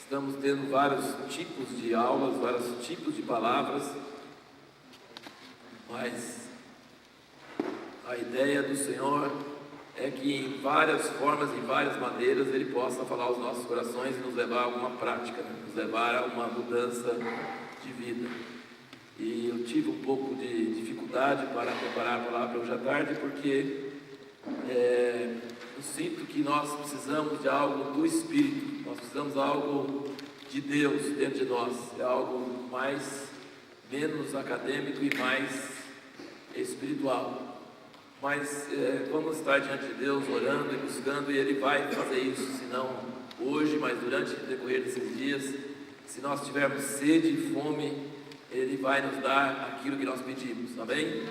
Estamos tendo vários tipos de aulas, vários tipos de palavras, mas a ideia do Senhor é que em várias formas, em várias maneiras, Ele possa falar aos nossos corações e nos levar a alguma prática, nos levar a uma mudança de vida. E eu tive um pouco de dificuldade para preparar a palavra hoje à tarde, porque eu sinto que nós precisamos de algo do Espírito, nós precisamos de algo de Deus dentro de nós, é algo menos acadêmico e mais espiritual. Mas vamos estar diante de Deus, orando e buscando, e Ele vai fazer isso, se não hoje, mas durante o decorrer desses dias. Se nós tivermos sede e fome, Ele vai nos dar aquilo que nós pedimos, amém? Amém.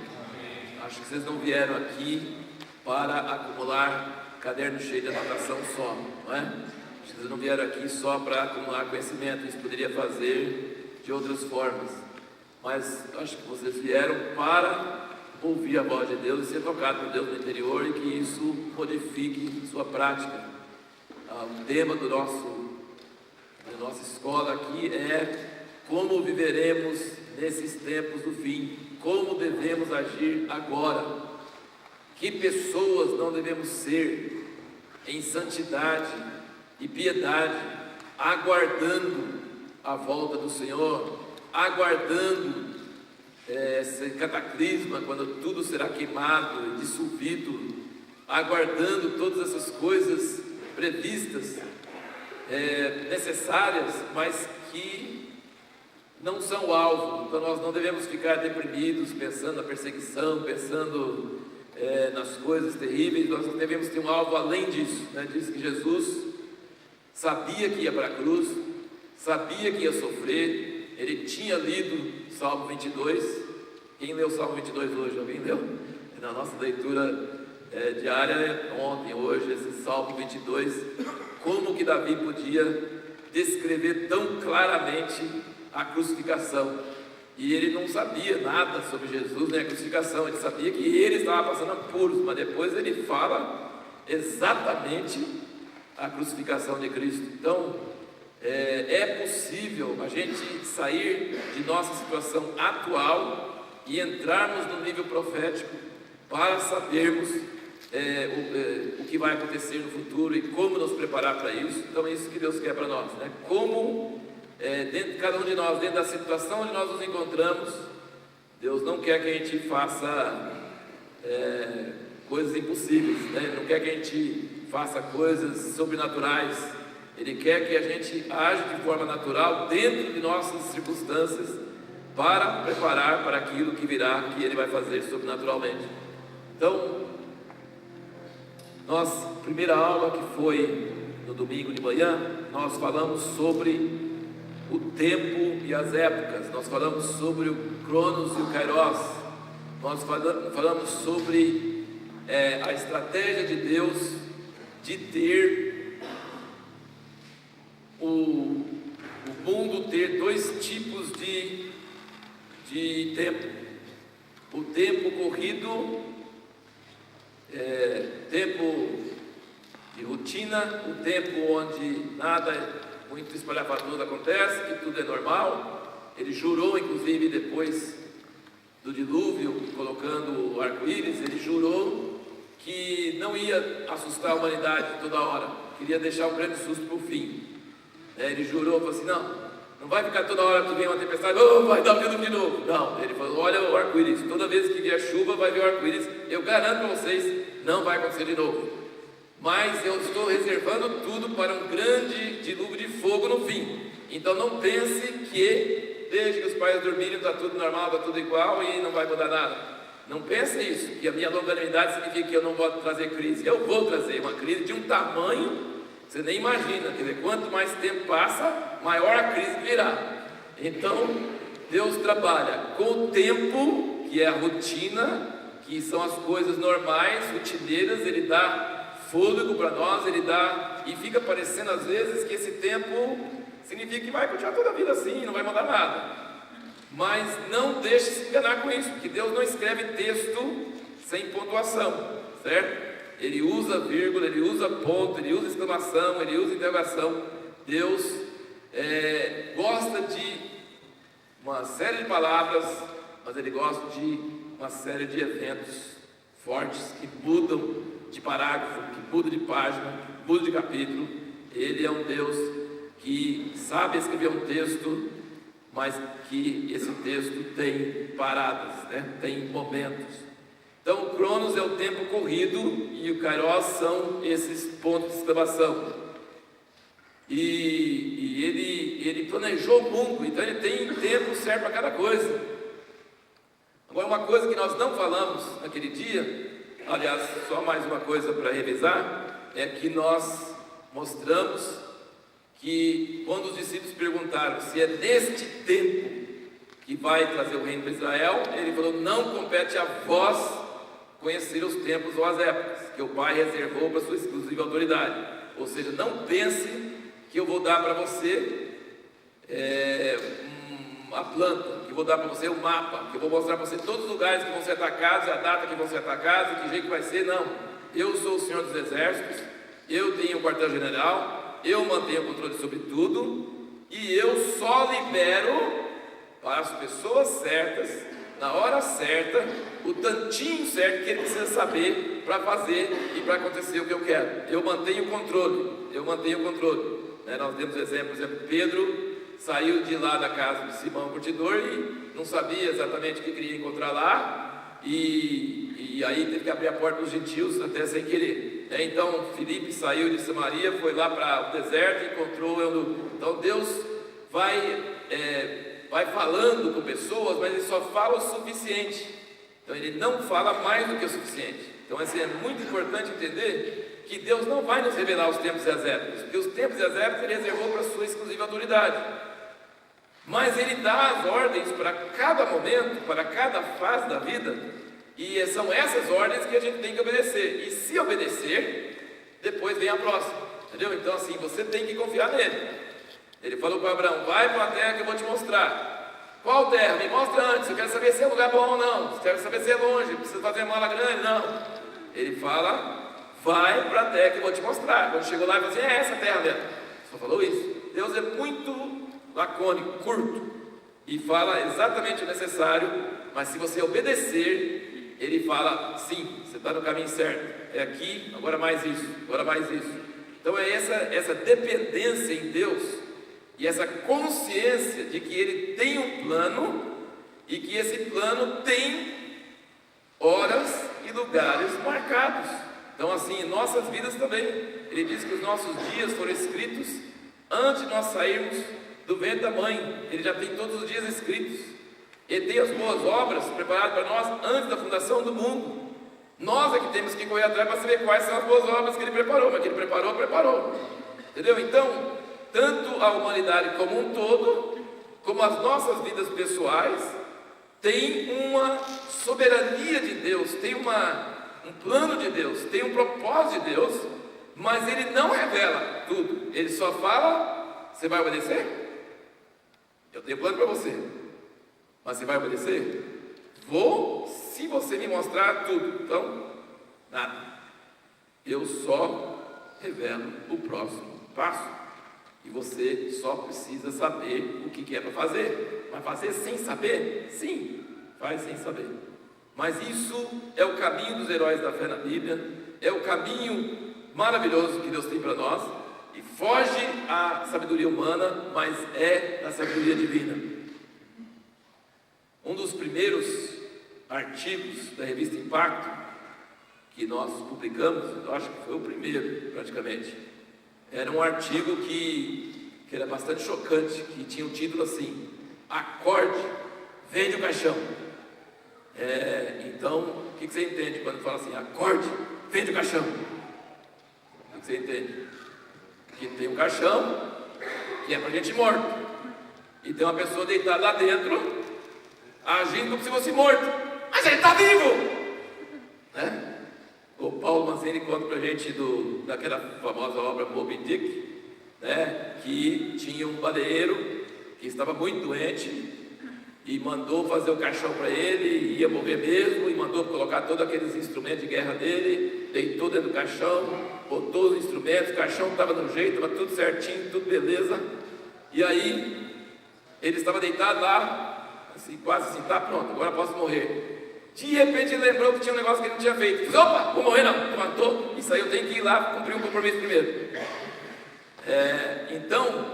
Acho que vocês não vieram aqui para acumular caderno cheio de anotação só, não é? Acho que vocês não vieram aqui só para acumular conhecimento, isso poderia fazer de outras formas. Mas acho que vocês vieram para ouvir a voz de Deus e ser tocado por Deus no interior, e que isso modifique sua prática. O tema da nossa escola aqui é como viveremos nesses tempos do fim, como devemos agir agora, que pessoas não devemos ser em santidade e piedade, aguardando a volta do Senhor, aguardando esse cataclisma, quando tudo será queimado e dissolvido, aguardando todas essas coisas previstas, necessárias, mas que não são o alvo. Então nós não devemos ficar deprimidos, pensando na perseguição, pensando nas coisas terríveis. Nós devemos ter um alvo além disso, né? Diz que Jesus sabia que ia para a cruz, sabia que ia sofrer. Ele tinha lido Salmo 22, quem leu o Salmo 22 hoje? Alguém leu? Na nossa leitura diária, ontem, hoje, esse Salmo 22, como que Davi podia descrever tão claramente a crucificação? E ele não sabia nada sobre Jesus, nem a crucificação, ele sabia que ele estava passando apuros, mas depois ele fala exatamente a crucificação de Cristo. Então, é possível a gente sair de nossa situação atual e entrarmos no nível profético para sabermos o que vai acontecer no futuro e como nos preparar para isso. Então é isso que Deus quer para nós, né? Como dentro de cada um de nós, dentro da situação onde nós nos encontramos, Deus não quer que a gente faça coisas impossíveis, né? Não quer que a gente faça coisas sobrenaturais. Ele quer que a gente age de forma natural dentro de nossas circunstâncias para preparar para aquilo que virá, que Ele vai fazer sobrenaturalmente. Então, primeira aula, que foi no domingo de manhã, nós falamos sobre o tempo e as épocas, nós falamos sobre o Cronos e o Kairos, nós falamos sobre a estratégia de Deus de ter o mundo ter dois tipos de tempo: o tempo corrido, tempo de rotina, o tempo onde nada muito espalhafatoso acontece, que tudo é normal. Ele jurou, inclusive, depois do dilúvio, colocando o arco-íris, ele jurou que não ia assustar a humanidade toda hora, queria deixar um grande susto para o fim. Ele jurou, falou assim: não vai ficar toda hora que vem uma tempestade, vai dar o dilúvio de novo. Não, ele falou: olha o arco-íris, toda vez que vier chuva vai vir o arco-íris, eu garanto para vocês, não vai acontecer de novo. Mas eu estou reservando tudo para um grande dilúvio de fogo no fim. Então não pense que desde que os pais dormirem está tudo normal, está tudo igual e não vai mudar nada. Não pense isso, que a minha longanimidade significa que eu não vou trazer crise. Eu vou trazer uma crise de um tamanho você nem imagina. Quer dizer, quanto mais tempo passa, maior a crise virá. Então Deus trabalha com o tempo, que é a rotina, que são as coisas normais, rotineiras. Ele dá fôlego para nós, ele dá, e fica parecendo às vezes que esse tempo significa que vai continuar toda a vida assim, não vai mudar nada. Mas não deixe se enganar com isso, porque Deus não escreve texto sem pontuação, certo? Ele usa vírgula, ele usa ponto, ele usa exclamação, ele usa interrogação. Deus gosta de uma série de palavras, mas ele gosta de uma série de eventos fortes que mudam de parágrafo, que mudam de página, que mudam de capítulo. Ele é um Deus que sabe escrever um texto, mas que esse texto tem paradas, tem momentos. Então o Cronos é o tempo corrido e o Kairos são esses pontos de exclamação. E ele planejou o mundo, então ele tem tempo certo para cada coisa. Agora, uma coisa que nós não falamos naquele dia, aliás, só mais uma coisa para revisar, é que nós mostramos que quando os discípulos perguntaram se é neste tempo que vai trazer o reino para Israel, ele falou: não compete a vós conhecer os tempos ou as épocas que o Pai reservou para sua exclusiva autoridade. Ou seja, não pense que eu vou dar para você a planta, que eu vou dar para você o mapa, que eu vou mostrar para você todos os lugares que vão ser atacados, a data que vão ser atacados, que jeito que vai ser. Não, eu sou o Senhor dos Exércitos, eu tenho o quartel-general, eu mantenho o controle sobre tudo, e eu só libero para as pessoas certas, na hora certa, o tantinho certo que ele precisa saber para fazer e para acontecer o que eu quero. Eu mantenho o controle, Nós temos exemplo, por exemplo, Pedro saiu de lá da casa de Simão Curtidor e não sabia exatamente o que queria encontrar lá, e aí teve que abrir a porta dos gentios até sem querer. Então Filipe saiu de Samaria, foi lá para o deserto e encontrou Eunuco. Então Deus vai falando com pessoas, mas ele só fala o suficiente. Então ele não fala mais do que o suficiente. Então é muito importante entender que Deus não vai nos revelar os tempos e as épocas, porque os tempos e as épocas ele reservou para a sua exclusiva autoridade. Mas ele dá as ordens para cada momento, para cada fase da vida, e são essas ordens que a gente tem que obedecer. E se obedecer, depois vem a próxima, entendeu? Então assim, você tem que confiar nele. Ele falou para Abraão: vai para a terra que eu vou te mostrar. Qual terra? Me mostra antes. Eu quero saber se é lugar bom ou não. Eu quero saber se é longe. Precisa fazer mala grande? Não. Ele fala: vai para a terra que eu vou te mostrar. Quando chegou lá, ele falou assim: é essa terra mesmo. Só falou isso. Deus é muito lacônico, curto, e fala exatamente o necessário. Mas se você obedecer, ele fala: sim, você está no caminho certo. É aqui, agora mais isso, agora mais isso. Então é essa dependência em Deus e essa consciência de que ele tem um plano e que esse plano tem horas e lugares marcados. Então assim, em nossas vidas também, ele diz que os nossos dias foram escritos antes de nós sairmos do ventre da mãe. Ele já tem todos os dias escritos. Ele tem as boas obras preparadas para nós antes da fundação do mundo. Nós é que temos que correr atrás para saber quais são as boas obras que ele preparou, mas que ele preparou. Entendeu? Então, tanto a humanidade como um todo, como as nossas vidas pessoais, tem uma soberania de Deus, tem um plano de Deus, tem um propósito de Deus, mas ele não revela tudo. Ele só fala: você vai obedecer? Eu tenho plano para você, mas você vai obedecer? Vou, se você me mostrar tudo. Então, nada. Eu só revelo o próximo passo. E você só precisa saber o que é para fazer. Mas fazer sem saber? Sim, faz sem saber. Mas isso é o caminho dos heróis da fé na Bíblia. É o caminho maravilhoso que Deus tem para nós. E foge à sabedoria humana, mas é da sabedoria divina. Um dos primeiros artigos da revista Impacto que nós publicamos, eu acho que foi o primeiro praticamente, era um artigo que era bastante chocante, que tinha um título assim: acorde, vende o caixão. Então, o que você entende quando fala assim: acorde, vende o caixão? O que você entende? Que tem um caixão que é para gente morto, e tem uma pessoa deitada lá dentro agindo como se fosse morto, mas ele está vivo, né? O Paulo Manzini conta para a gente daquela famosa obra Moby Dick, né? Que tinha um baleeiro que estava muito doente e mandou fazer o caixão para ele, ia morrer mesmo, e mandou colocar todos aqueles instrumentos de guerra dele, deitou dentro do caixão, botou os instrumentos, o caixão estava no jeito, estava tudo certinho, tudo beleza. E aí, ele estava deitado lá, assim, quase assim, tá pronto, agora posso morrer. De repente ele lembrou que tinha um negócio que ele não tinha feito. Disse, opa, vou morrer não. Levantou, isso aí eu tenho que ir lá cumprir um compromisso primeiro. Então,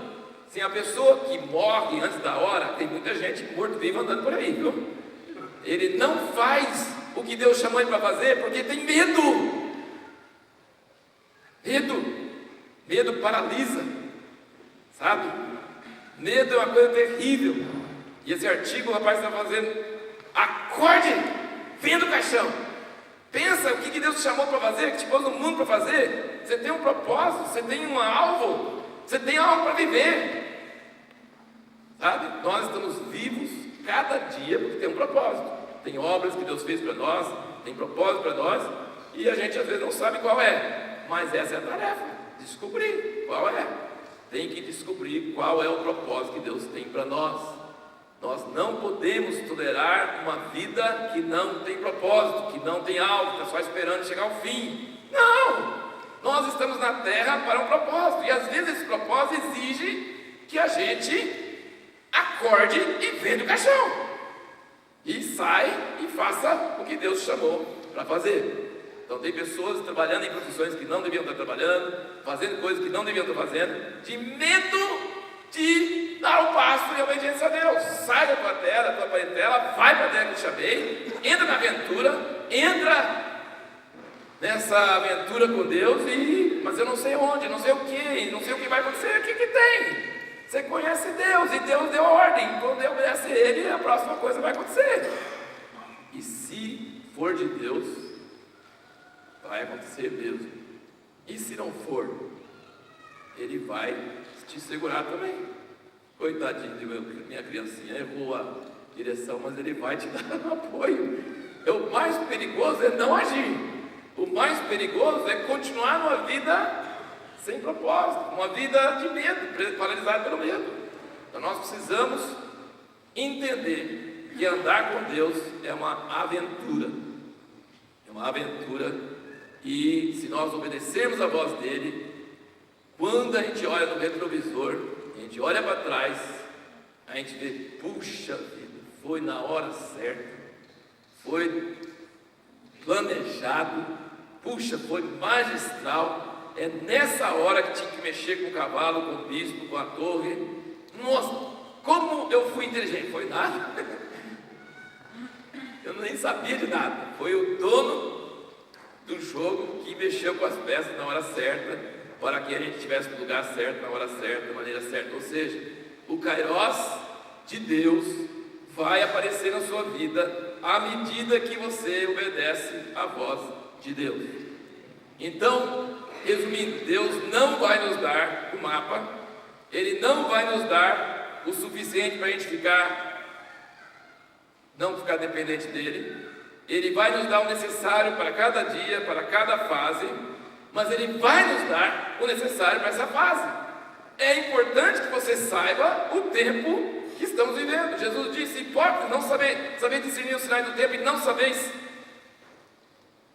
assim, a pessoa que morre antes da hora, tem muita gente morto-vivo andando por aí, viu? Ele não faz o que Deus chamou ele para fazer porque tem medo. Medo paralisa, sabe? Medo é uma coisa terrível. E esse artigo o rapaz está fazendo, acorde, venha do caixão. Pensa o que Deus te chamou para fazer, que te pôs no mundo para fazer. Você tem um propósito, você tem um alvo, você tem algo para viver. Sabe? Nós estamos vivos cada dia porque tem um propósito. Tem obras que Deus fez para nós, tem propósito para nós, e a gente às vezes não sabe qual é. Mas essa é a tarefa, descobrir qual é. Tem que descobrir qual é o propósito que Deus tem para nós. Nós não podemos tolerar uma vida que não tem propósito, que não tem algo, que está só esperando chegar ao fim. Não! Nós estamos na terra para um propósito, e às vezes esse propósito exige que a gente acorde e venha do caixão, e sai e faça o que Deus chamou para fazer. Então tem pessoas trabalhando em profissões que não deviam estar trabalhando, fazendo coisas que não deviam estar fazendo, de medo de dar o passo em obediência a Deus. Sai da tua terra, da tua parentela, vai para a terra que eu te chamei, entra na aventura, entra nessa aventura com Deus, mas eu não sei onde, não sei o que, não sei o que vai acontecer, o que tem? Você conhece Deus, e Deus deu a ordem, quando Deus obedece a Ele, a próxima coisa vai acontecer. E se for de Deus, vai acontecer mesmo. E se não for, Ele vai te segurar também. Coitadinho de minha criancinha, errou a direção, mas Ele vai te dar um apoio. O mais perigoso é não agir. O mais perigoso é continuar numa vida sem propósito, uma vida de medo, paralisada pelo medo. Então nós precisamos entender que andar com Deus é uma aventura. É uma aventura. E se nós obedecermos a voz dele, quando a gente olha no retrovisor, a gente olha para trás, a gente vê, puxa vida, foi na hora certa, foi planejado, puxa, foi magistral. É nessa hora que tinha que mexer com o cavalo, com o bispo, com a torre. Nossa, como eu fui inteligente, foi nada. Eu nem sabia de nada. Foi o dono do jogo que mexeu com as peças na hora certa, para que a gente estivesse no lugar certo, na hora certa, da maneira certa. Ou seja, o Kairos de Deus vai aparecer na sua vida à medida que você obedece à voz de Deus. Então, resumindo, Deus não vai nos dar o mapa, Ele não vai nos dar o suficiente para a gente não ficar dependente dEle. Ele vai nos dar o necessário para cada dia, para cada fase, mas Ele vai nos dar o necessário para essa fase. É importante que você saiba o tempo que estamos vivendo. Jesus disse, hipócritas, não saber discernir os sinais do tempo e não sabeis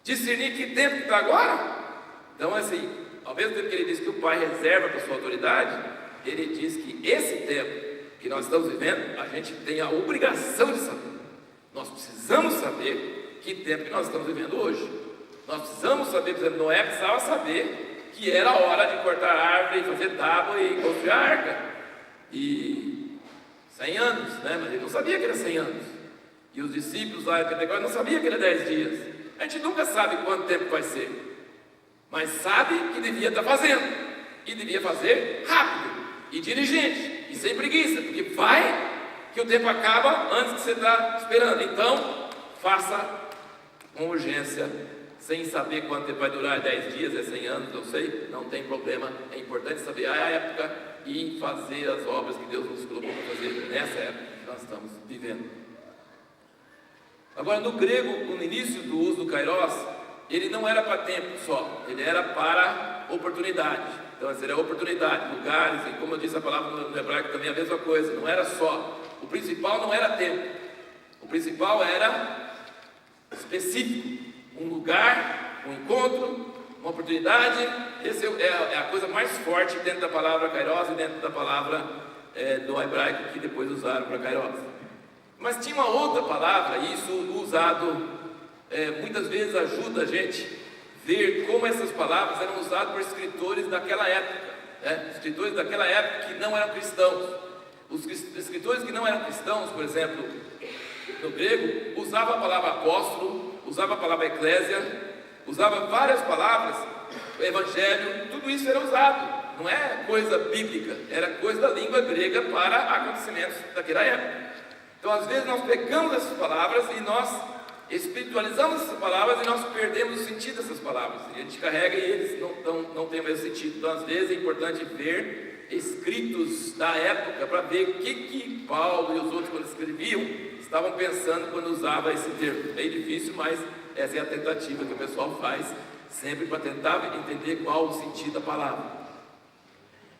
discernir que tempo que está agora? Então, assim, ao mesmo tempo que ele diz que o Pai reserva para a sua autoridade, ele diz que esse tempo que nós estamos vivendo, a gente tem a obrigação de saber. Nós precisamos saber que tempo que nós estamos vivendo hoje. Nós precisamos saber, por exemplo, Noé precisava saber que era a hora de cortar árvore, fazer tábua e construir a arca. E 100 anos, né? Mas ele não sabia que era 100 anos. E os discípulos lá em Pentecostes não sabiam que era 10 dias. A gente nunca sabe quanto tempo vai ser, mas sabe que devia estar fazendo, e devia fazer rápido, e diligente, e sem preguiça, porque vai que o tempo acaba antes que você está esperando. Então, faça com urgência, sem saber quanto tempo vai durar, 10 dias, é 100 anos, eu sei, não tem problema, é importante saber a época e fazer as obras que Deus nos colocou para fazer nessa época que nós estamos vivendo. Agora, no grego, no início do uso do Kairos, ele não era para tempo só, ele era para oportunidade. Então, seria oportunidade, lugares, e como eu disse a palavra no hebraico também é a mesma coisa, não era só. O principal não era tempo, o principal era específico, um lugar, um encontro, uma oportunidade. Essa é a coisa mais forte dentro da palavra Kairos e dentro da palavra do hebraico que depois usaram para kairos. Mas tinha uma outra palavra, e isso usado muitas vezes ajuda a gente a ver como essas palavras eram usadas por escritores daquela época, escritores daquela época que não eram cristãos. Os escritores que não eram cristãos, por exemplo, no grego, usavam a palavra apóstolo, usavam a palavra eclésia, usava várias palavras, evangelho, tudo isso era usado. Não é coisa bíblica, era coisa da língua grega para acontecimentos daquela época. Então, às vezes, nós pegamos essas palavras e nós espiritualizamos essas palavras e nós perdemos o sentido dessas palavras. E a gente carrega e eles não têm o mesmo sentido. Então, às vezes, é importante ver escritos da época para ver o que Paulo e os outros, quando escreviam, estavam pensando quando usava esse termo. É bem difícil, mas essa é a tentativa que o pessoal faz sempre para tentar entender qual o sentido da palavra.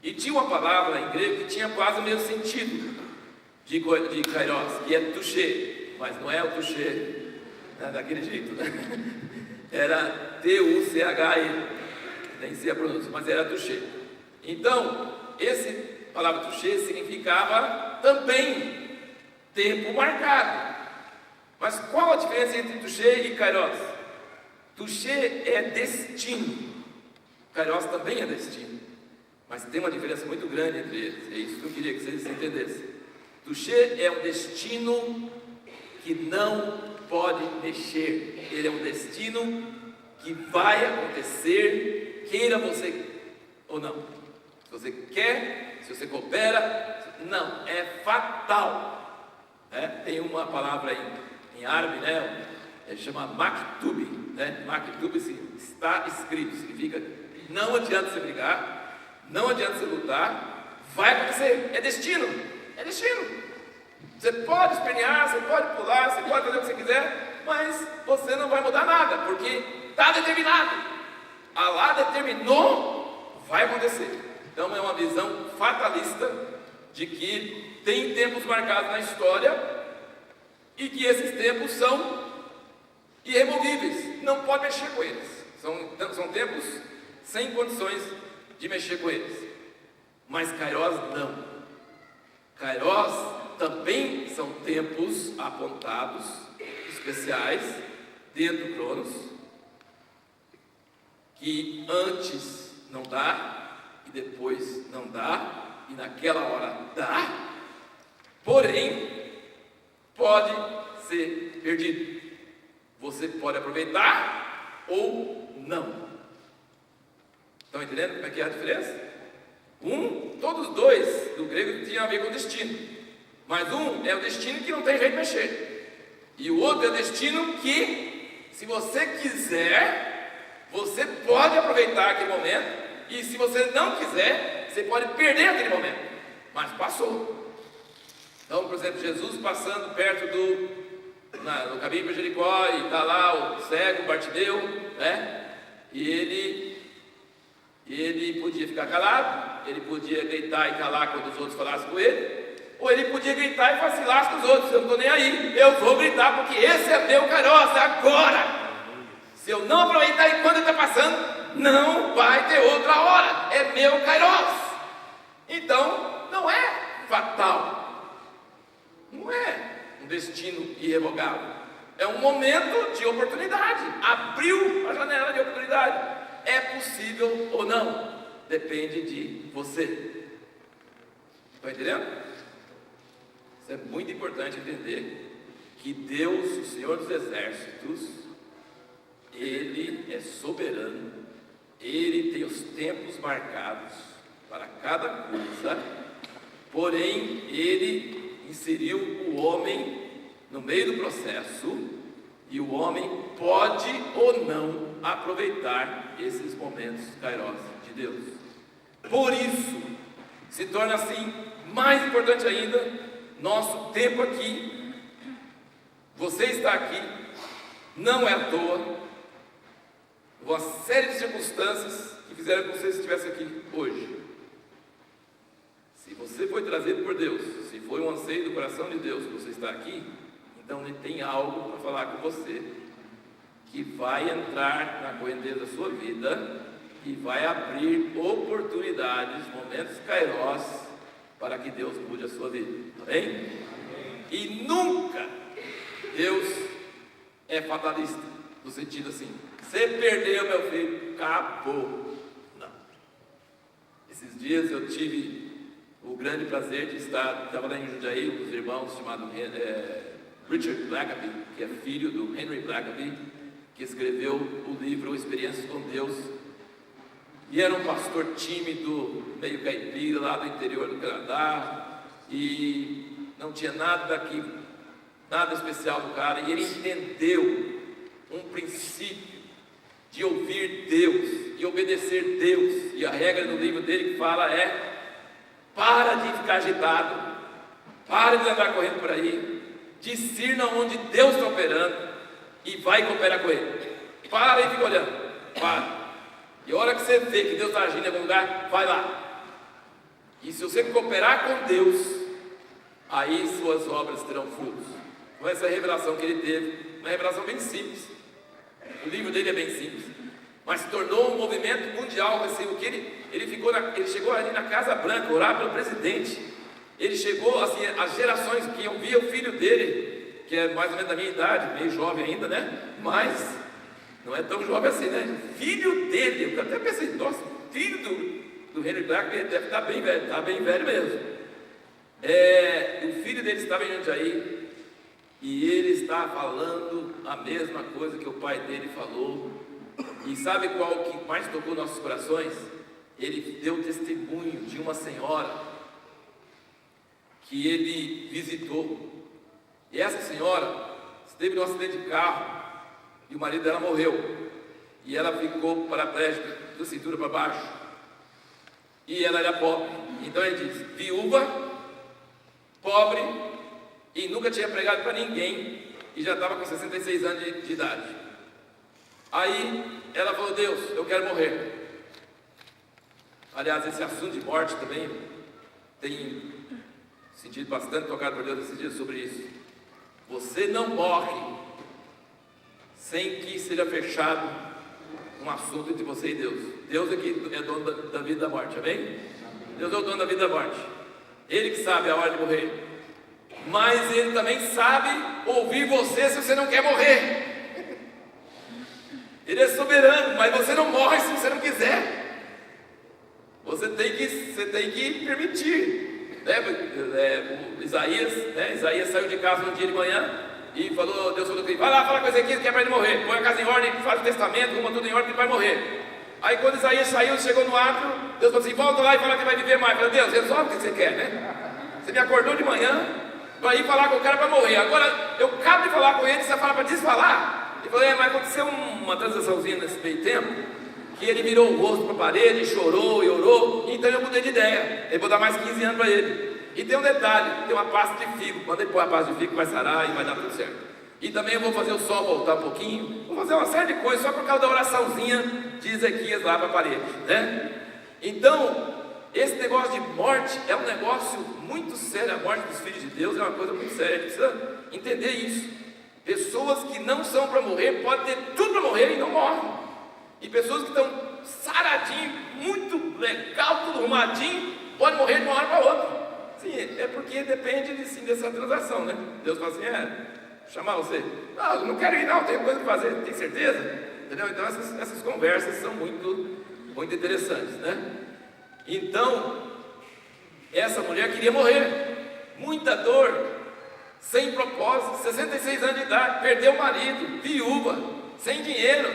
E tinha uma palavra em grego que tinha quase o mesmo sentido de kairos, que é touché, mas não é o touché daquele jeito, né? Era T-U-C-H-E, nem sei a pronúncia, mas era touché. Então, essa palavra touché significava também tempo marcado. Mas qual a diferença entre touché e kairos? Touché é destino, kairos também é destino, mas tem uma diferença muito grande entre eles. É isso que eu queria que vocês entendessem. Touché é um destino que não pode mexer. Ele é um destino que vai acontecer, queira você ou não. Se você quer, se você coopera, não, é fatal. Tem uma palavra em árabe, chama maktub, maktub está escrito, significa não adianta você brigar, não adianta você lutar, vai acontecer, é destino. Você pode espernear, você pode pular, você pode fazer o que você quiser, mas você não vai mudar nada, porque está determinado. Allah determinou, vai acontecer. Então é uma visão fatalista de que tem tempos marcados na história e que esses tempos são irremovíveis, não pode mexer com eles. São tempos sem condições de mexer com eles. Mas kairos não. Kairos também são tempos apontados, especiais, dentro do Cronos, que antes não dá, e depois não dá, e naquela hora dá, porém, pode ser perdido. Você pode aproveitar ou não. Estão entendendo como é que é a diferença? Todos os dois do grego tinham a ver com destino, mas um é o destino que não tem jeito de mexer, e o outro é o destino que, se você quiser, você pode aproveitar aquele momento, e se você não quiser, você pode perder aquele momento, mas passou. Então, por exemplo, Jesus passando perto no caminho para Jericó, e está lá o cego, Bartimeu, e ele podia ficar calado, ele podia gritar e calar quando os outros falassem com ele, ou ele podia gritar e vacilar com os outros. Eu não estou nem aí, eu vou gritar porque esse é meu kairos, é agora. Se eu não aproveitar enquanto ele está passando, não vai ter outra hora, é meu kairos. Então, não é fatal, não é um destino irrevogável, é um momento de oportunidade, abriu a janela de oportunidade. É possível ou não? Depende de você. Está entendendo? Isso é muito importante entender que Deus, o Senhor dos Exércitos, Ele é soberano, Ele tem os tempos marcados para cada coisa, porém Ele inseriu o homem no meio do processo, e o homem pode ou não aproveitar esses momentos kairos de Deus. Por isso, se torna assim mais importante ainda nosso tempo aqui. Você está aqui, não é à toa, uma série de circunstâncias que fizeram com que você estivesse aqui hoje. Se você foi trazido por Deus, se foi um anseio do coração de Deus que você está aqui, então Ele tem algo para falar com você, que vai entrar na correnteza da sua vida e vai abrir oportunidades, momentos kairos, para que Deus mude a sua vida. Amém? E nunca Deus é fatalista, no sentido assim: você perdeu meu filho, acabou. Não. Esses dias eu tive o grande prazer de estava lá em Jundiaí, com os irmãos chamados Richard Blackaby, que é filho do Henry Blackaby, que escreveu o livro Experiências com Deus. E era um pastor tímido, meio caipira, lá do interior do Canadá, e não tinha nada especial do cara, e ele entendeu um princípio de ouvir Deus e obedecer Deus. E a regra no livro dele que fala para de ficar agitado, para de andar correndo por aí, discirna onde Deus está operando e vai cooperar com ele. Para e fica olhando, para. E a hora que você vê que Deus está agindo em algum lugar, vai lá. E se você cooperar com Deus, aí suas obras terão frutos. Então essa é a revelação que ele teve, uma revelação bem simples. O livro dele é bem simples, mas se tornou um movimento mundial. Assim, o que ele chegou ali na Casa Branca, orar pelo presidente. Ele chegou assim, as gerações que eu via o filho dele, que é mais ou menos da minha idade, meio jovem ainda, né? Mas não é tão jovem assim, né? Filho dele, eu até pensei, nossa, filho do Henry Black, ele deve estar bem velho, está bem velho mesmo. O filho dele estava em Jundiaí, e ele está falando a mesma coisa que o pai dele falou. E sabe qual que mais tocou nossos corações? Ele deu testemunho de uma senhora que ele visitou. E essa senhora esteve num acidente de carro, e o marido dela morreu, e ela ficou paraplégica, da cintura para baixo, e ela era pobre. Então ele diz: viúva, pobre, e nunca tinha pregado para ninguém, e já estava com 66 anos de idade. Aí ela falou: Deus, eu quero morrer. Aliás, esse assunto de morte também tem sentido bastante tocado por Deus esses dias sobre isso. Você não morre sem que seja fechado um assunto entre você e Deus. Deus é que é dono da vida e da morte, amém? Deus é o dono da vida e da morte. Ele que sabe a hora de morrer. Mas Ele também sabe ouvir você se você não quer morrer. Ele é soberano, mas você não morre se você não quiser. Você tem que permitir. Isaías saiu de casa um dia de manhã e falou: Deus falou: vai lá, fala com Ezequiel que é para ele morrer. Põe a casa em ordem, faz o testamento, arruma tudo em ordem que ele vai morrer. Aí quando Isaías saiu, chegou no átrio, Deus falou assim: volta lá e fala que vai viver mais. Falei: Deus, resolve o que você quer, né? Você me acordou de manhã para ir falar com o cara para morrer. Agora eu acabo de falar com ele, você fala para desfalar. Ele falou: mas aconteceu uma transaçãozinha nesse meio tempo, que ele virou o rosto para a parede, chorou e orou, então eu mudei de ideia. Eu vou dar mais 15 anos para ele. E tem um detalhe, tem uma pasta de figo. Quando ele pôr a pasta de figo, vai sarar e vai dar tudo certo. E também eu vou fazer o sol voltar um pouquinho, vou fazer uma série de coisas, só por causa da oraçãozinha de Ezequias lá para a parede, né? Então, esse negócio de morte é um negócio muito sério. A morte dos filhos de Deus é uma coisa muito séria, a gente precisa entender isso. Pessoas que não são para morrer, podem ter tudo para morrer e não morrem. E pessoas que estão saradinho, muito legal, tudo arrumadinho, podem morrer de uma hora para outra. Sim, é porque depende dessa transação, né? Deus fala assim: chamar você. Não, eu não quero ir não, tenho coisa para fazer, tem certeza? Entendeu? Então essas conversas são muito, muito interessantes, né? Então, essa mulher queria morrer, muita dor, sem propósito, 66 anos de idade, perdeu o marido, viúva, sem dinheiro.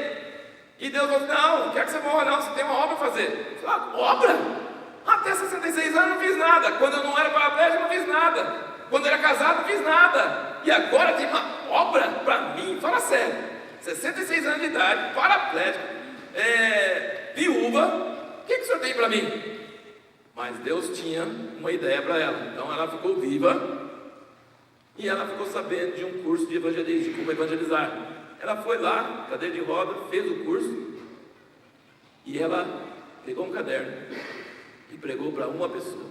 E Deus falou: não quero que você morra não, você tem uma obra a fazer. Eu falei: obra? Até 66 anos não fiz nada. Quando eu não era paraplégico, não fiz nada. Quando eu era casado, não fiz nada. E agora tem uma obra para mim? Fala sério. 66 anos de idade, paraplégico, viúva, o que o senhor tem para mim? Mas Deus tinha uma ideia para ela. Então ela ficou viva e ela ficou sabendo de um curso de evangelismo, de como evangelizar. Ela foi lá, cadeira de roda, fez o curso, e ela pegou um caderno e pregou para uma pessoa,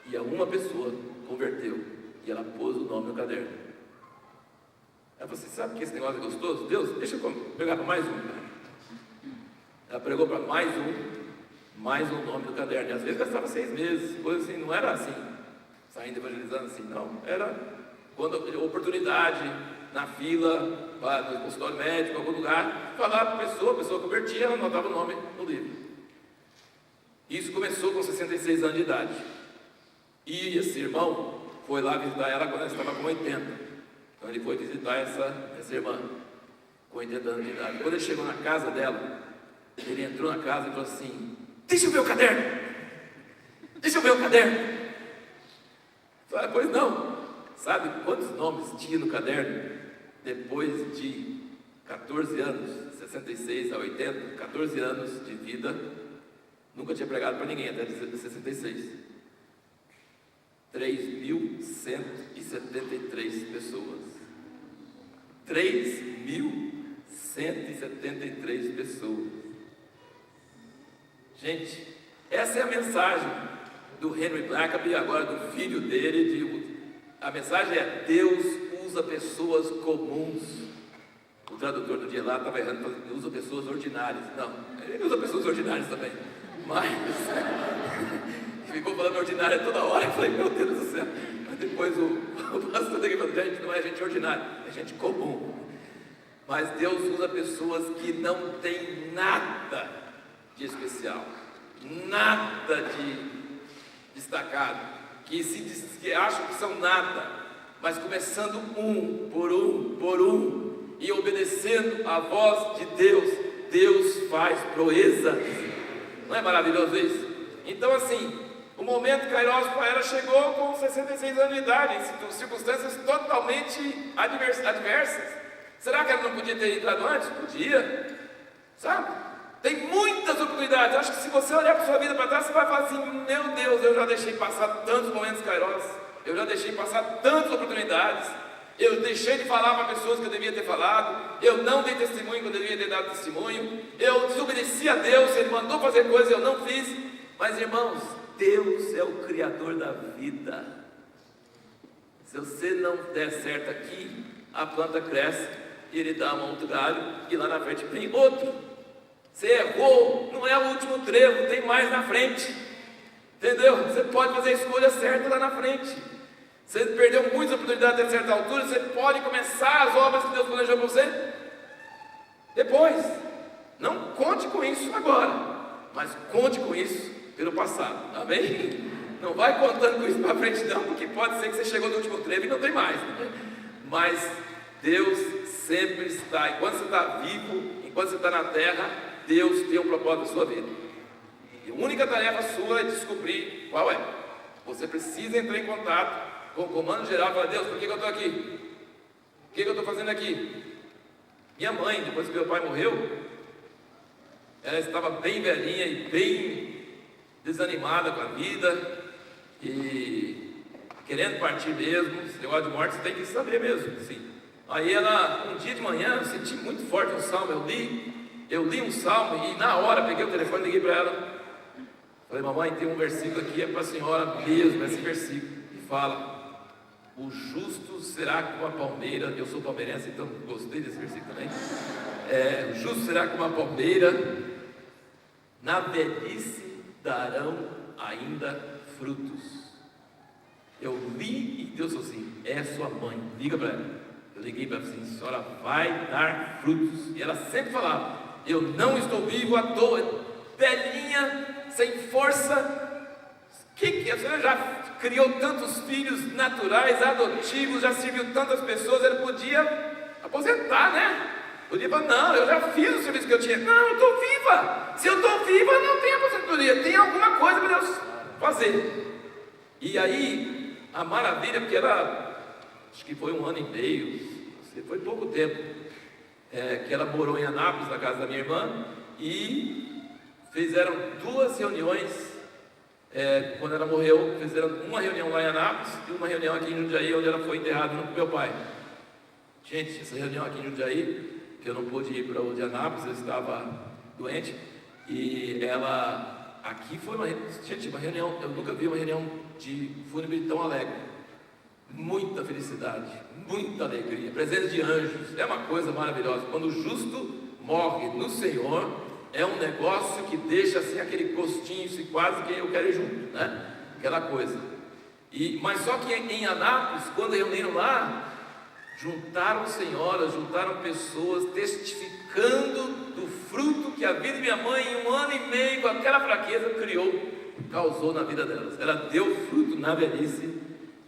e a uma pessoa converteu, e ela pôs o nome no caderno. Ela falou assim: sabe que esse negócio é gostoso? Deus, deixa eu pegar para mais um. Ela pregou para mais um, mais um nome no caderno. E às vezes gastava 6 meses, coisa assim, não era assim, saindo evangelizando assim, não. Era quando oportunidade, na fila, no consultório médico, em algum lugar, falar para a pessoa convertia, ela anotava o nome no livro. Isso começou com 66 anos de idade. E esse irmão foi lá visitar ela quando ela estava com 80. Então ele foi visitar essa irmã com 80 anos de idade. Quando ele chegou na casa dela, ele entrou na casa e falou assim: deixa eu ver o caderno! Deixa eu ver o caderno! Falei: pois não. Sabe quantos nomes tinha no caderno? Depois de 14 anos, 66 a 80, 14 anos de vida, nunca tinha pregado para ninguém até 66. 3.173 pessoas. 3.173 pessoas. Gente, essa é a mensagem do Henry Blackaby, agora do filho dele. A mensagem é: Deus usa pessoas comuns. O tradutor do dia lá estava errando, ele usa pessoas ordinárias. Não, ele usa pessoas ordinárias também. Mas ficou falando ordinária toda hora. Eu falei: meu Deus do céu. Mas depois o pastor daqui falou: gente, não é gente ordinária, é gente comum. Mas Deus usa pessoas que não têm nada de especial, nada de destacado, que acham que são nada, mas começando um por um, e obedecendo a voz de Deus, Deus faz proezas. Não é maravilhoso isso? Então assim, o momento Kairos para ela chegou com 66 anos de idade, em circunstâncias totalmente adversas. Será que ela não podia ter entrado antes? Podia, sabe? Tem muitas oportunidades. Acho que se você olhar para sua vida para trás, você vai falar assim: meu Deus, eu já deixei passar tantos momentos Kairos, eu já deixei passar tantas oportunidades, eu deixei de falar para pessoas que eu devia ter falado, eu não dei testemunho que eu devia ter dado testemunho, eu desobedeci a Deus, Ele mandou fazer coisas e eu não fiz. Mas irmãos, Deus é o Criador da vida. Se você não der certo aqui, a planta cresce, e Ele dá um outro galho, e lá na frente vem outro. Você errou, não é o último trevo, tem mais na frente, entendeu? Você pode fazer a escolha certa lá na frente. Você perdeu muitas oportunidades a certa altura, você pode começar as obras que Deus planejou para você depois. Não conte com isso agora, mas conte com isso pelo passado, amém? Não vai contando com isso para frente não, porque pode ser que você chegou no último trevo e não tem mais, né? Mas Deus sempre está, enquanto você está vivo, enquanto você está na terra, Deus tem um propósito na sua vida. E a única tarefa sua é descobrir qual é. Você precisa entrar em contato com o comando geral e falar: Deus, por que eu estou aqui? O que eu estou fazendo aqui? Minha mãe, depois que meu pai morreu, ela estava bem velhinha e bem desanimada com a vida e querendo partir mesmo. Esse negócio de morte você tem que saber mesmo, sim. Aí ela, um dia de manhã, eu senti muito forte um salmo, eu li um salmo e na hora peguei o telefone e liguei para ela. Falei: mamãe, tem um versículo aqui, é para a senhora mesmo, esse versículo, e fala: o justo será como a palmeira. Eu sou palmeirense, então gostei desse versículo também. O justo será como a palmeira, na velhice darão ainda frutos. Eu li e Deus falou assim: é sua mãe, liga para ela. Eu liguei para ela assim: a senhora vai dar frutos. E ela sempre falava: eu não estou vivo à toa, velhinha, sem força. A senhora já criou tantos filhos naturais, adotivos, já serviu tantas pessoas, ela podia aposentar, né? Podia falar: não, eu já fiz o serviço que eu tinha. Não, eu estou viva. Se eu estou viva, não tem aposentadoria, tem alguma coisa para Deus fazer. E aí, a maravilha, porque ela, acho que foi 1 ano e meio, foi pouco tempo, que ela morou em Anápolis, na casa da minha irmã, e fizeram 2 reuniões. Quando ela morreu, fizeram uma reunião lá em Anápolis e uma reunião aqui em Jundiaí, onde ela foi enterrada junto com meu pai. Gente, essa reunião aqui em Jundiaí, que eu não pude ir para o de Anápolis, eu estava doente, e ela, aqui foi uma reunião, eu nunca vi uma reunião de fúnebre tão alegre. Muita felicidade, muita alegria, presença de anjos, é uma coisa maravilhosa. Quando o justo morre no Senhor, é um negócio que deixa assim aquele gostinho, assim, quase que eu quero ir junto, né? Aquela coisa. Mas só que em Anápolis, quando reuniram lá, juntaram senhoras, juntaram pessoas testificando do fruto que a vida de minha mãe, em 1 ano e meio, com aquela fraqueza, causou na vida delas. Ela deu fruto na velhice.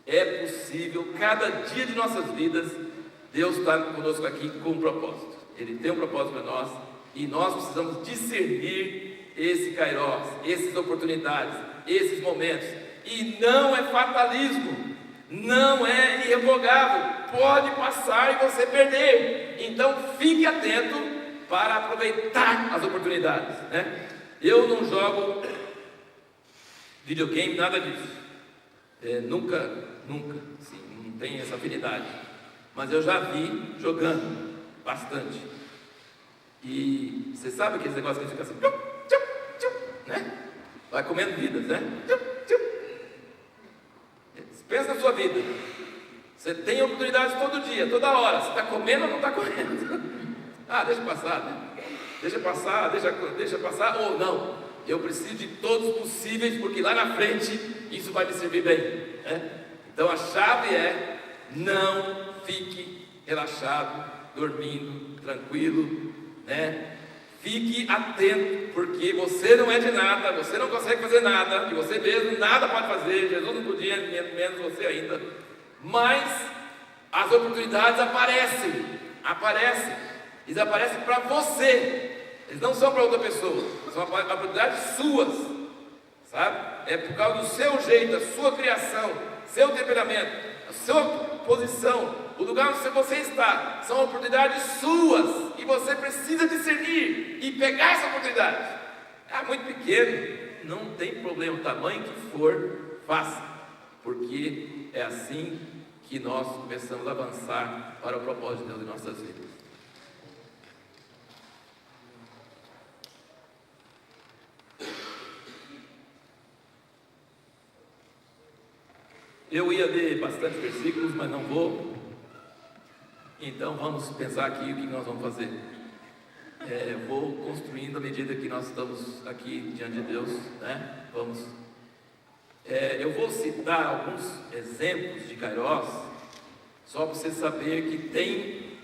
É possível, cada dia de nossas vidas, Deus está conosco aqui com um propósito. Ele tem um propósito para nós, e nós precisamos discernir esse kairós, essas oportunidades, esses momentos. E não é fatalismo, não é irrevogável, pode passar e você perder. Então fique atento para aproveitar as oportunidades, né? Eu não jogo videogame, nada disso. Nunca, assim, não tenho essa afinidade. Mas eu já vi jogando bastante. E você sabe aqueles negócios que fica assim, né? Vai comendo vidas, né? Pensa na sua vida. Você tem oportunidades todo dia, toda hora. Você está comendo ou não está comendo? Deixa passar, né? Deixa passar, ou não. Eu preciso de todos os possíveis, porque lá na frente isso vai me servir bem, né? Então a chave é: não fique relaxado, dormindo, tranquilo, né? Fique atento, porque você não é de nada, você não consegue fazer nada, e você mesmo nada pode fazer. Jesus não podia, menos você ainda. Mas as oportunidades aparecem, eles aparecem para você. Eles não são para outra pessoa, são oportunidades suas, sabe? É por causa do seu jeito, da sua criação, seu temperamento, a sua posição, o lugar onde você está. São oportunidades suas, e você precisa discernir e pegar essa oportunidade. Muito pequeno, não tem problema, o tamanho que for, faça, porque é assim que nós começamos a avançar para o propósito de Deus em nossas vidas. Eu ia ler bastante versículos, mas não vou. Então vamos pensar aqui o que nós vamos fazer. Eu vou construindo à medida que nós estamos aqui diante de Deus, né? Eu vou citar alguns exemplos de kairós, só para você saber que tem,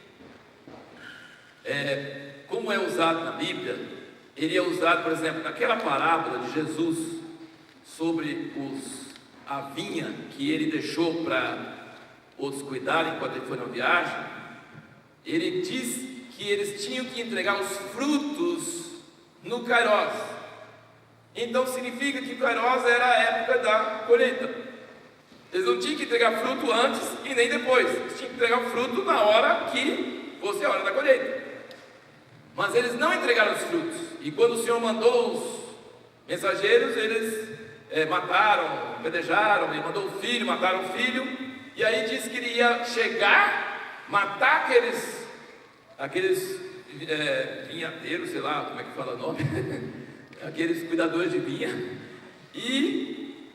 como é usado na Bíblia. Ele é usado, por exemplo, naquela parábola de Jesus sobre a vinha que ele deixou para outros cuidarem enquanto ele foi na viagem. Ele diz que eles tinham que entregar os frutos no kairós. Então significa que o kairós era a época da colheita. Eles não tinham que entregar fruto antes e nem depois. Eles tinham que entregar o fruto na hora que fosse a hora da colheita. Mas eles não entregaram os frutos. E quando o Senhor mandou os mensageiros, eles mataram, apedrejaram, ele mandou o filho, mataram o filho. E aí diz que ele ia chegar, matar aqueles vinhateiros, sei lá como é que fala o nome, aqueles cuidadores de vinha, e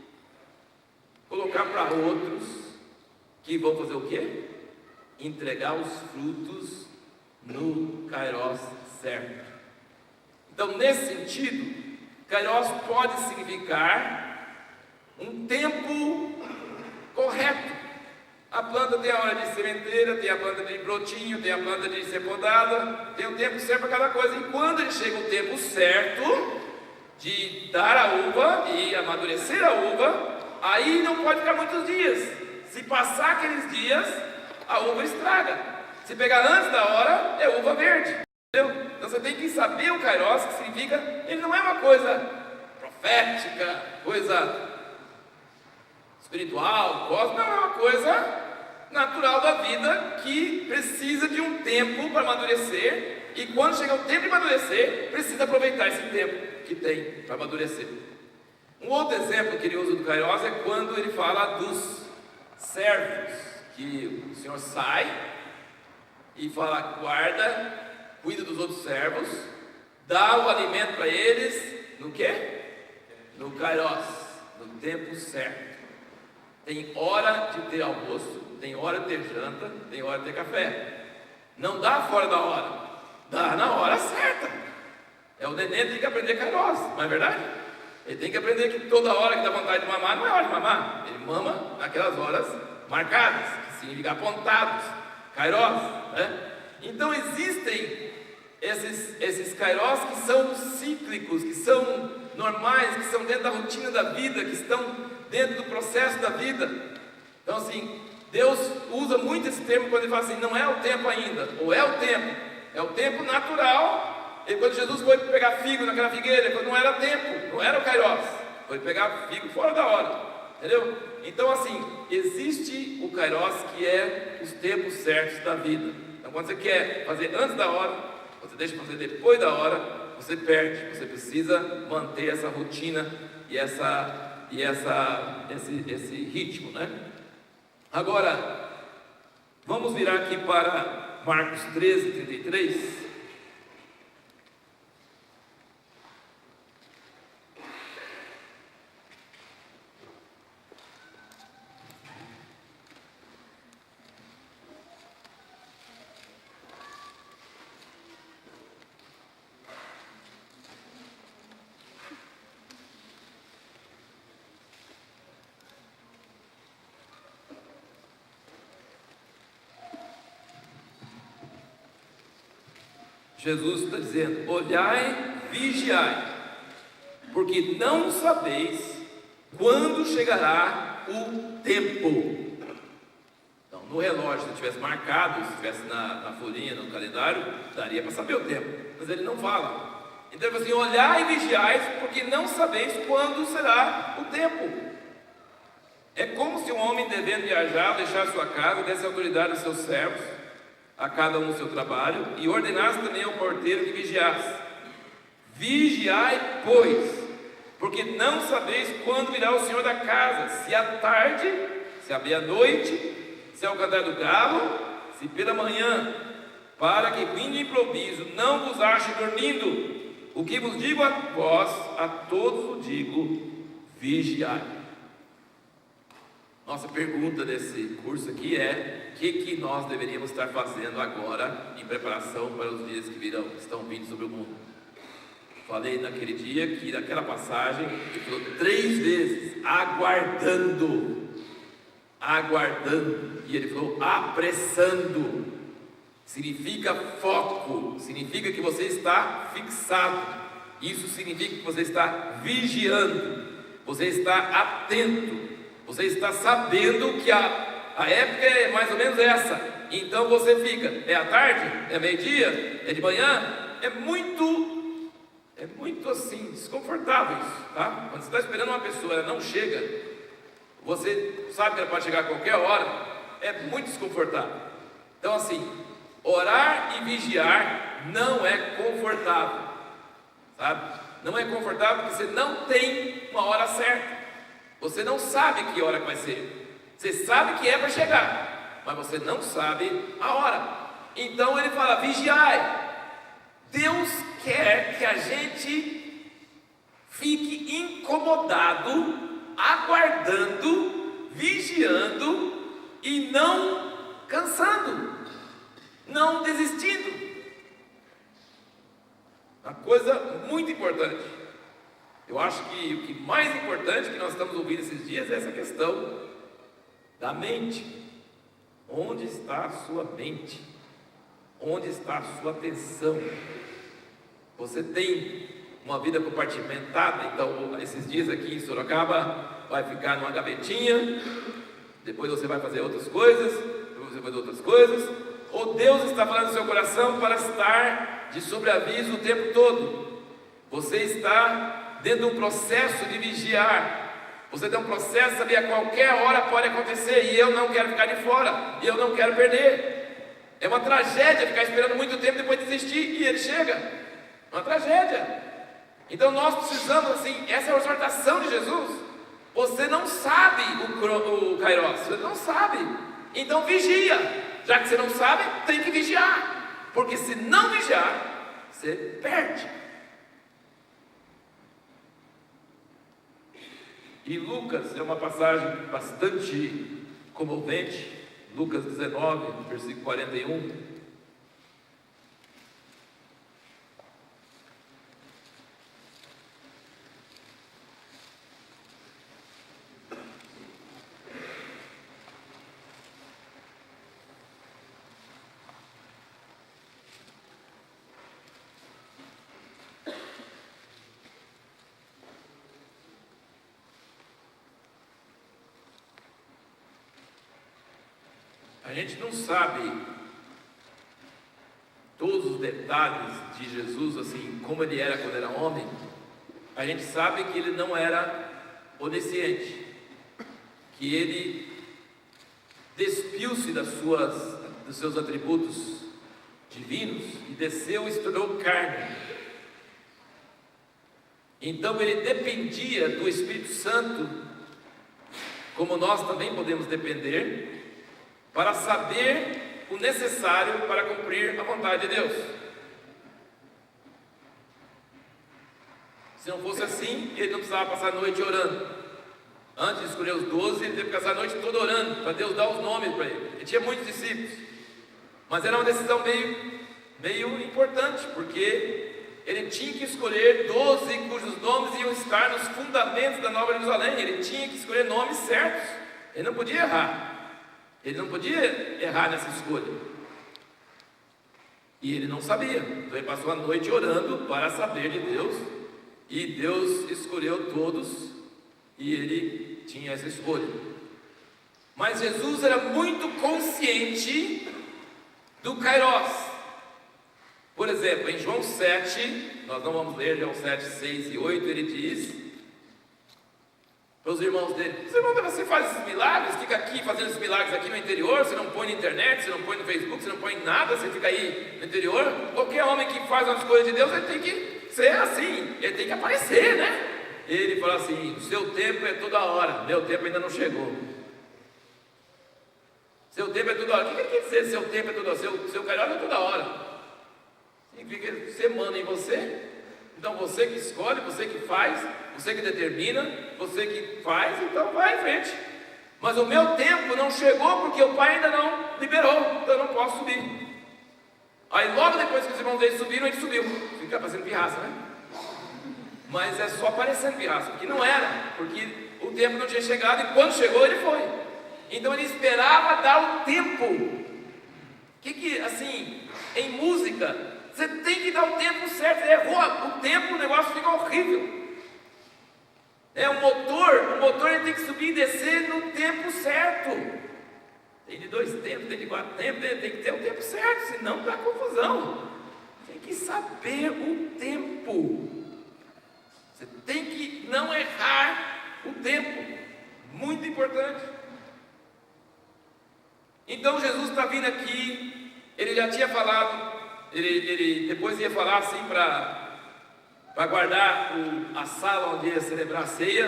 colocar para outros que vão fazer o quê? Entregar os frutos no kairós certo. Então, nesse sentido, kairós pode significar um tempo correto. A planta tem a hora de sementeira, tem a planta de brotinho, tem a planta de ser podada, tem o tempo certo para cada coisa. E quando ele chega o tempo certo de dar a uva e amadurecer a uva, aí não pode ficar muitos dias. Se passar aqueles dias, a uva estraga. Se pegar antes da hora, é uva verde. Entendeu? Então você tem que saber o kairós, que significa, ele não é uma coisa profética, coisa espiritual, cósmica, não, é uma coisa natural da vida que precisa de um tempo para amadurecer, e quando chega o tempo de amadurecer, precisa aproveitar esse tempo que tem para amadurecer. Um outro exemplo que ele usa do kairós é quando ele fala dos servos, que o Senhor sai e fala, guarda, cuida dos outros servos, dá o alimento para eles, no quê? No kairós, no tempo certo. Tem hora de ter almoço, tem hora de ter janta, tem hora de ter café. Não dá fora da hora, dá na hora certa. O neném tem que aprender Kairos, não é verdade? Ele tem que aprender que toda hora que dá vontade de mamar, não é hora de mamar. Ele mama naquelas horas marcadas, que significa apontados, Kairos, né? Então existem esses Kairos que são cíclicos, que são normais, que são dentro da rotina da vida, que estão dentro do processo da vida. Então assim, Deus usa muito esse termo quando ele fala assim, não é o tempo ainda, ou é o tempo natural. E quando Jesus foi pegar figo naquela figueira, quando não era tempo, não era o Kairos, foi pegar figo fora da hora, entendeu? Então assim, existe o Kairos que é os tempos certos da vida. Então quando você quer fazer antes da hora, você deixa fazer depois da hora, você perde. Você precisa manter essa rotina e esse ritmo, né? Agora, vamos virar aqui para Marcos 13, 33. Jesus está dizendo: olhai, vigiai, porque não sabeis quando chegará o tempo. Então, no relógio, se tivesse marcado, se tivesse na folhinha, no calendário, daria para saber o tempo, mas ele não fala. Então ele fala assim: olhai e vigiai, porque não sabeis quando será o tempo. É como se um homem devendo viajar, deixar sua casa, desse autoridade aos seus servos, a cada um o seu trabalho, e ordenasse também ao porteiro que vigiasse. Vigiai, pois, porque não sabeis quando virá o Senhor da casa, se à tarde, se à meia-noite, se ao cantar do galo, se pela manhã, para que vindo de improviso não vos ache dormindo. O que vos digo a vós, a todos vos digo: vigiai. Nossa pergunta desse curso aqui é: o que nós deveríamos estar fazendo agora em preparação para os dias que virão, que estão vindo sobre o mundo? Falei naquele dia que naquela passagem ele falou 3 vezes: aguardando, e ele falou apressando. Significa foco, significa que você está fixado. Isso significa que você está vigiando, você está atento. Você está sabendo que a época é mais ou menos essa. Então você fica, é à tarde, é meio-dia, é de manhã. É muito assim, desconfortável isso, tá? Quando você está esperando uma pessoa, ela não chega, você sabe que ela pode chegar a qualquer hora, é muito desconfortável. Então assim, orar e vigiar não é confortável, sabe? Não é confortável porque você não tem uma hora certa. Você não sabe que hora que vai ser. Você sabe que é para chegar, mas você não sabe a hora. Então ele fala: vigiai. Deus quer que a gente fique incomodado, aguardando, vigiando e não cansando, não desistindo. Uma coisa muito importante. Eu acho que o que mais importante que nós estamos ouvindo esses dias é essa questão da mente. Onde está a sua mente? Onde está a sua atenção? Você tem uma vida compartimentada, então esses dias aqui em Sorocaba vai ficar numa gavetinha, depois você vai fazer outras coisas, depois você vai fazer outras coisas, ou Deus está falando no seu coração para estar de sobreaviso o tempo todo? Você está dentro de um processo de vigiar, você tem um processo de saber a qualquer hora pode acontecer, e eu não quero ficar de fora, e eu não quero perder. É uma tragédia ficar esperando muito tempo e depois desistir, e ele chega. É uma tragédia. Então nós precisamos, assim, essa é a exortação de Jesus. Você não sabe o Kairos, você não sabe, então vigia. Já que você não sabe, tem que vigiar, porque se não vigiar, você perde. E Lucas é uma passagem bastante comovente, Lucas 19, versículo 41. gente não sabe todos os detalhes de Jesus, assim, como ele era quando era homem. A gente sabe que ele não era onisciente, que ele despiu-se dos seus atributos divinos e desceu e se tornou carne. Então ele dependia do Espírito Santo, como nós também podemos depender, para saber o necessário para cumprir a vontade de Deus. Se não fosse assim, ele não precisava passar a noite orando. Antes de escolher os 12, ele teve que passar a noite toda orando, para Deus dar os nomes para ele. Ele tinha muitos discípulos, mas era uma decisão meio importante, porque ele tinha que escolher 12 cujos nomes iam estar nos fundamentos da Nova Jerusalém. Ele tinha que escolher nomes certos. Ele não podia errar. Ele não podia errar nessa escolha. E ele não sabia. Então ele passou a noite orando para saber de Deus. E Deus escolheu todos. E ele tinha essa escolha. Mas Jesus era muito consciente do Kairos. Por exemplo, em João 7, nós não vamos ler João 7, 6 e 8, ele diz para os irmãos dele: os irmãos, você faz esses milagres, fica aqui fazendo esses milagres aqui no interior, você não põe na internet, você não põe no Facebook, você não põe em nada, você fica aí no interior. Qualquer homem que faz umas coisas de Deus, ele tem que ser assim, ele tem que aparecer, né? Ele fala assim: o seu tempo é toda hora, meu tempo ainda não chegou. Seu tempo é toda hora. O que ele quer dizer, seu tempo é toda hora? Seu Kairos é toda hora. Significa que você manda em você. Então você que escolhe, você que faz, você que determina, você que faz, então vai em frente. Mas o meu tempo não chegou porque o Pai ainda não liberou, então eu não posso subir. Aí logo depois que os irmãos dele subiram, ele subiu. Fica fazendo pirraça, né? Mas é só parecendo pirraça, porque não era, porque o tempo não tinha chegado e quando chegou ele foi. Então ele esperava dar o tempo. Assim, em música, você tem que dar o tempo certo. Você errou o tempo, o negócio fica horrível. O motor ele tem que subir e descer no tempo certo. Tem de 2 tempos, tem de 4 tempos, tem que ter o tempo certo, senão dá confusão. Tem que saber o tempo. Você tem que não errar o tempo. Muito importante. Então Jesus está vindo aqui. Ele já tinha falado. Ele depois ia falar assim para guardar a sala onde ia celebrar a ceia.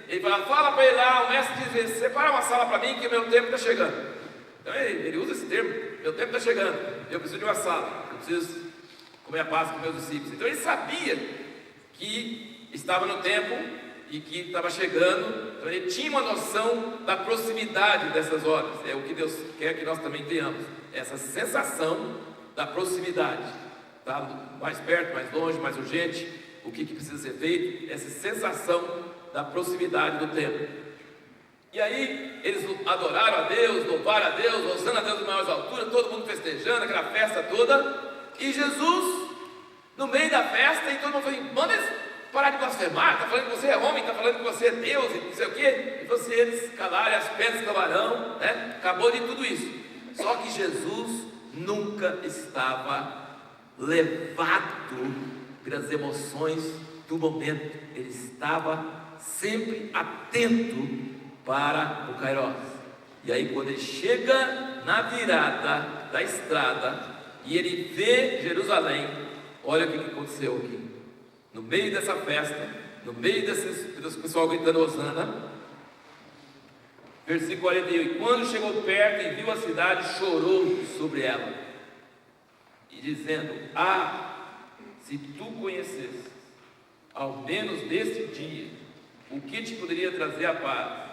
Ele fala para ele lá, o mestre diz: separa uma sala para mim que o meu tempo está chegando. Então ele usa esse termo: meu tempo está chegando, eu preciso de uma sala, eu preciso comer a Páscoa com meus discípulos. Então ele sabia que estava no tempo e que estava chegando. Então ele tinha uma noção da proximidade dessas horas. É o que Deus quer que nós também tenhamos, essa sensação da proximidade, tá? Mais perto, mais longe, mais urgente, o que precisa ser feito, essa sensação da proximidade do tempo. E aí eles adoraram a Deus, louvaram a Deus, louvando a Deus em maiores alturas, todo mundo festejando, aquela festa toda. E Jesus, no meio da festa, e todo mundo falou: manda eles parar de blasfemar, está falando que você é homem, está falando que você é Deus, e não sei o quê. E se eles calarem, as pedras calarão, né? Acabou de tudo isso. Só que Jesus nunca estava levado pelas emoções do momento. Ele estava sempre atento para o Kairos. E aí quando ele chega na virada da estrada e ele vê Jerusalém, olha o que aconteceu aqui. No meio dessa festa, no meio desse pessoal gritando Hosana, versículo 41, e quando chegou perto e viu a cidade, chorou sobre ela, e dizendo: se tu conhecesses, ao menos neste dia, o que te poderia trazer a paz,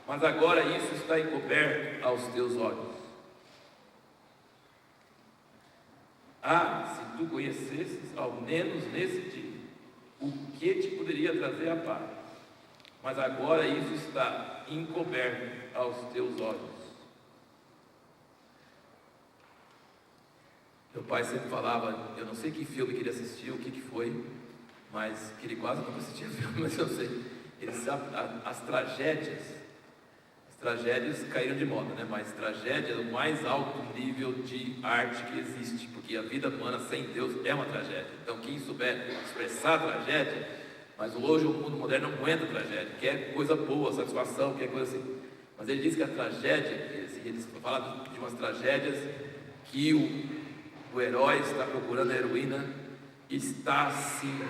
mas agora isso está encoberto aos teus olhos. Se tu conhecesses, ao menos nesse dia, o que te poderia trazer a paz, mas agora isso está encoberto aos teus olhos. Meu pai sempre falava, eu não sei que filme que ele assistiu, o que foi, mas que ele quase nunca assistia filme, mas eu sei. As tragédias tragédias caíram de moda, né? Mas tragédia é o mais alto nível de arte que existe, porque a vida humana sem Deus é uma tragédia. Então quem souber expressar a tragédia, mas hoje o mundo moderno não aguenta tragédia, quer coisa boa, satisfação, quer coisa assim. Mas ele diz que a tragédia, eles falam de umas tragédias que o herói está procurando a heroína, está assim,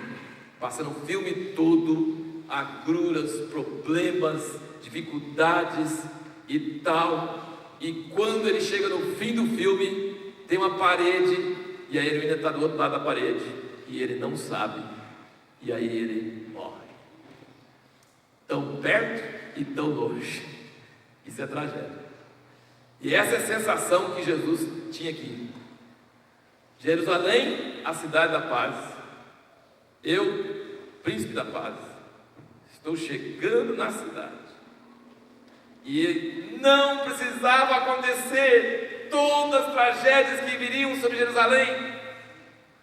passando o filme todo, agruras, problemas, dificuldades e tal, e quando ele chega no fim do filme, tem uma parede, e a heroína está do outro lado da parede, e ele não sabe, e aí ele morre, tão perto e tão longe. Isso é tragédia. E essa é a sensação que Jesus tinha aqui. Jerusalém, a cidade da paz. Eu, príncipe da paz, estou chegando na cidade. E não precisava acontecer todas as tragédias que viriam sobre Jerusalém.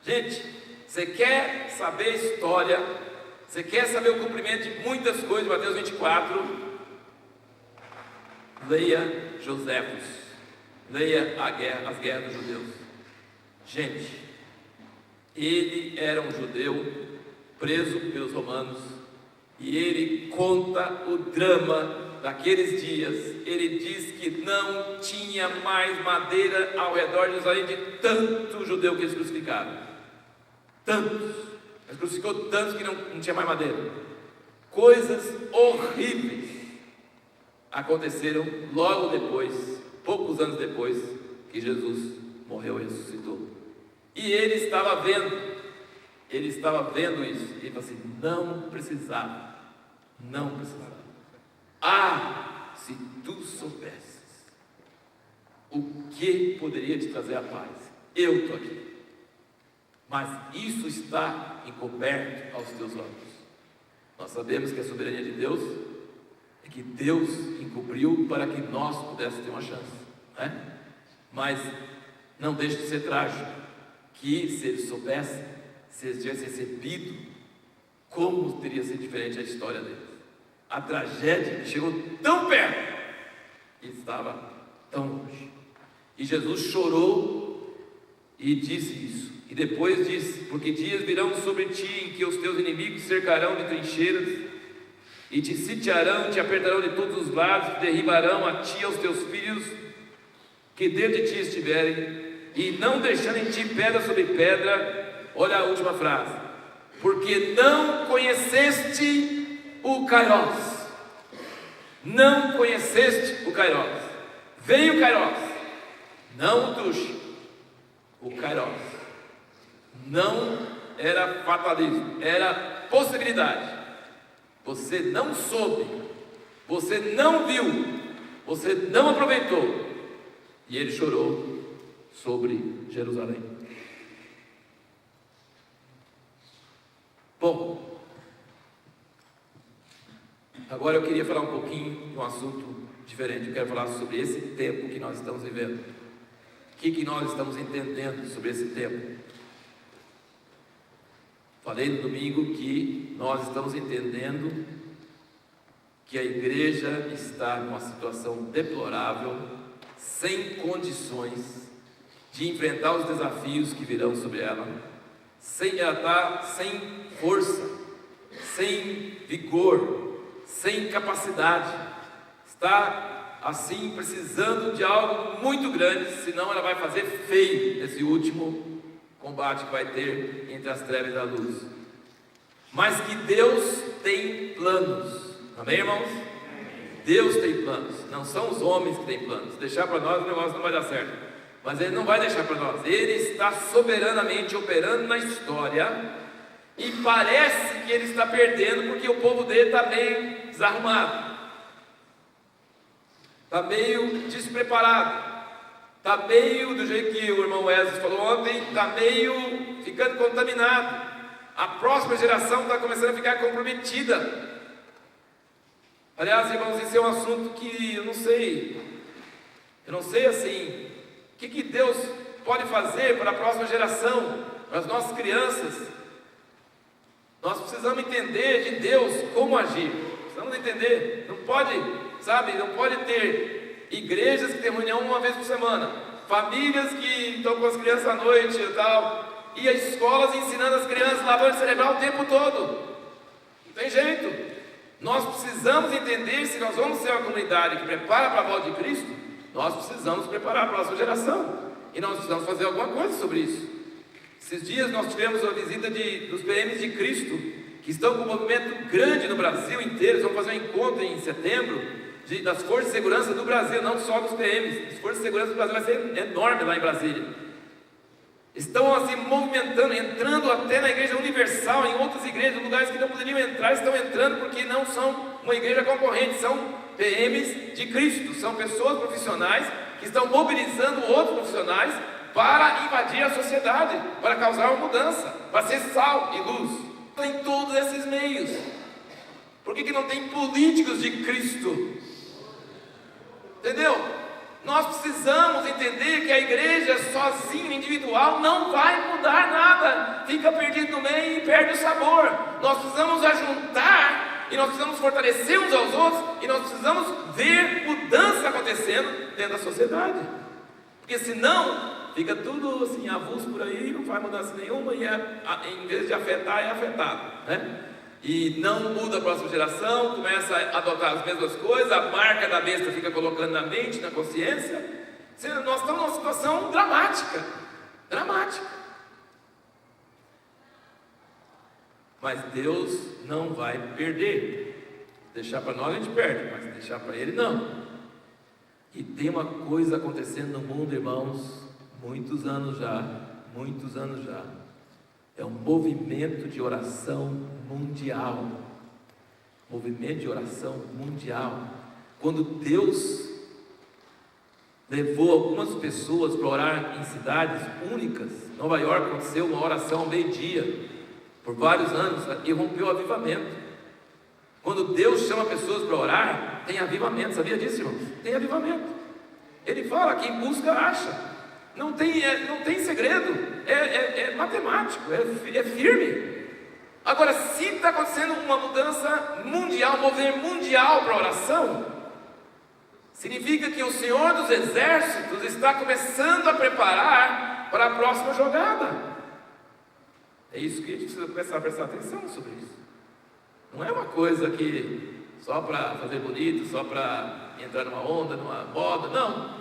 Gente, você quer saber a história, você quer saber o cumprimento de muitas coisas de Mateus 24, leia Joséfos, leia as guerras dos judeus. Gente, ele era um judeu preso pelos romanos, e ele conta o drama daqueles dias. Ele diz que não tinha mais madeira ao redor de Jerusalém, de tanto judeu que eles crucificaram. Tantos, mas crucificou tantos que não tinha mais madeira. Coisas horríveis aconteceram logo depois, poucos anos depois que Jesus morreu e ressuscitou. E ele estava vendo isso. Ele falou assim: não precisava. Ah, se tu soubesses o que poderia te trazer a paz. Eu estou aqui, mas isso está encoberto aos teus olhos. Nós sabemos que a soberania de Deus é que Deus encobriu para que nós pudéssemos ter uma chance, né? Mas não deixe de ser trágico, que se eles soubessem, se eles tivessem recebido, como teria sido diferente a história deles. A tragédia chegou tão perto e estava tão longe. E Jesus chorou e disse isso. E depois disse: porque dias virão sobre ti em que os teus inimigos cercarão de trincheiras e te sitiarão, te apertarão de todos os lados, te derribarão a ti e aos teus filhos que dentro de ti estiverem, e não deixando em ti pedra sobre pedra. Olha a última frase: porque não conheceste o Kairos. Não conheceste o Kairos. Veio o Kairos, não o Tush, o Kairos. Não era fatalismo, era possibilidade. Você não soube, você não viu, você não aproveitou. E ele chorou sobre Jerusalém. Bom, agora eu queria falar um pouquinho de um assunto diferente. Eu quero falar sobre esse tempo que nós estamos vivendo. O que nós estamos entendendo sobre esse tempo? Falei no domingo que nós estamos entendendo que a igreja está numa situação deplorável, sem condições de enfrentar os desafios que virão sobre ela. Ela está sem força, sem vigor, sem capacidade. Está assim precisando de algo muito grande, senão ela vai fazer feio esse último combate que vai ter entre as trevas e a luz. Mas que Deus tem planos. Amém, irmãos? Deus tem planos. Não são os homens que têm planos. Deixar para nós o negócio não vai dar certo. Mas Ele não vai deixar para nós. Ele está soberanamente operando na história. E parece que Ele está perdendo, porque o povo dele está meio desarrumado, está meio despreparado, está meio do jeito que o irmão Wesley falou ontem, está meio ficando contaminado. A próxima geração está começando a ficar comprometida. Aliás, irmãos, esse é um assunto que eu não sei assim, o que Deus pode fazer para a próxima geração, para as nossas crianças. Nós precisamos entender de Deus como agir. Precisamos entender. Não pode sabe? Não pode ter igrejas que tem reunião uma vez por semana, famílias que estão com as crianças à noite e tal, e as escolas ensinando as crianças lavando cerebral o tempo todo. Não tem jeito. Nós precisamos entender, se nós vamos ser uma comunidade que prepara para a volta de Cristo, nós precisamos preparar para a nossa geração, e nós precisamos fazer alguma coisa sobre isso. Esses dias nós tivemos a visita dos PMs de Cristo, que estão com um movimento grande no Brasil inteiro. Eles vão fazer um encontro em setembro das Forças de Segurança do Brasil, não só dos PMs. As Forças de Segurança do Brasil vai ser enorme lá em Brasília. Estão assim movimentando, entrando até na Igreja Universal, em outras igrejas, lugares que não poderiam entrar, estão entrando porque não são uma igreja concorrente, são PMs de Cristo, são pessoas profissionais que estão mobilizando outros profissionais para invadir a sociedade, para causar uma mudança, para ser sal e luz. Em todos esses meios. Por que não tem políticos de Cristo? Entendeu? Nós precisamos entender que a igreja sozinha, individual, não vai mudar nada. Fica perdido no meio e perde o sabor. Nós precisamos ajuntar e nós precisamos fortalecer uns aos outros e nós precisamos ver mudança acontecendo dentro da sociedade. Porque senão fica tudo assim avulso por aí, não faz mudança nenhuma e em vez de afetar, é afetado, né? E não muda a próxima geração, começa a adotar as mesmas coisas, a marca da besta fica colocando na mente, na consciência. Nós estamos numa situação dramática. Mas Deus não vai perder. Deixar para nós a gente perde, mas deixar para Ele não. E tem uma coisa acontecendo no mundo, irmãos, muitos anos já, é um movimento de oração mundial. Quando Deus levou algumas pessoas para orar em cidades únicas, Nova York aconteceu uma oração ao meio-dia, por vários anos, e rompeu o avivamento. Quando Deus chama pessoas para orar, tem avivamento, sabia disso, irmãos? Tem avivamento. Ele fala, quem busca acha. Não tem segredo, é matemático, é firme. Agora, se está acontecendo uma mudança mundial, um movimento mundial para a oração, significa que o Senhor dos Exércitos está começando a preparar para a próxima jogada. É isso que a gente precisa começar a prestar atenção sobre isso. Não é uma coisa que só para fazer bonito, só para entrar numa onda, numa moda, não.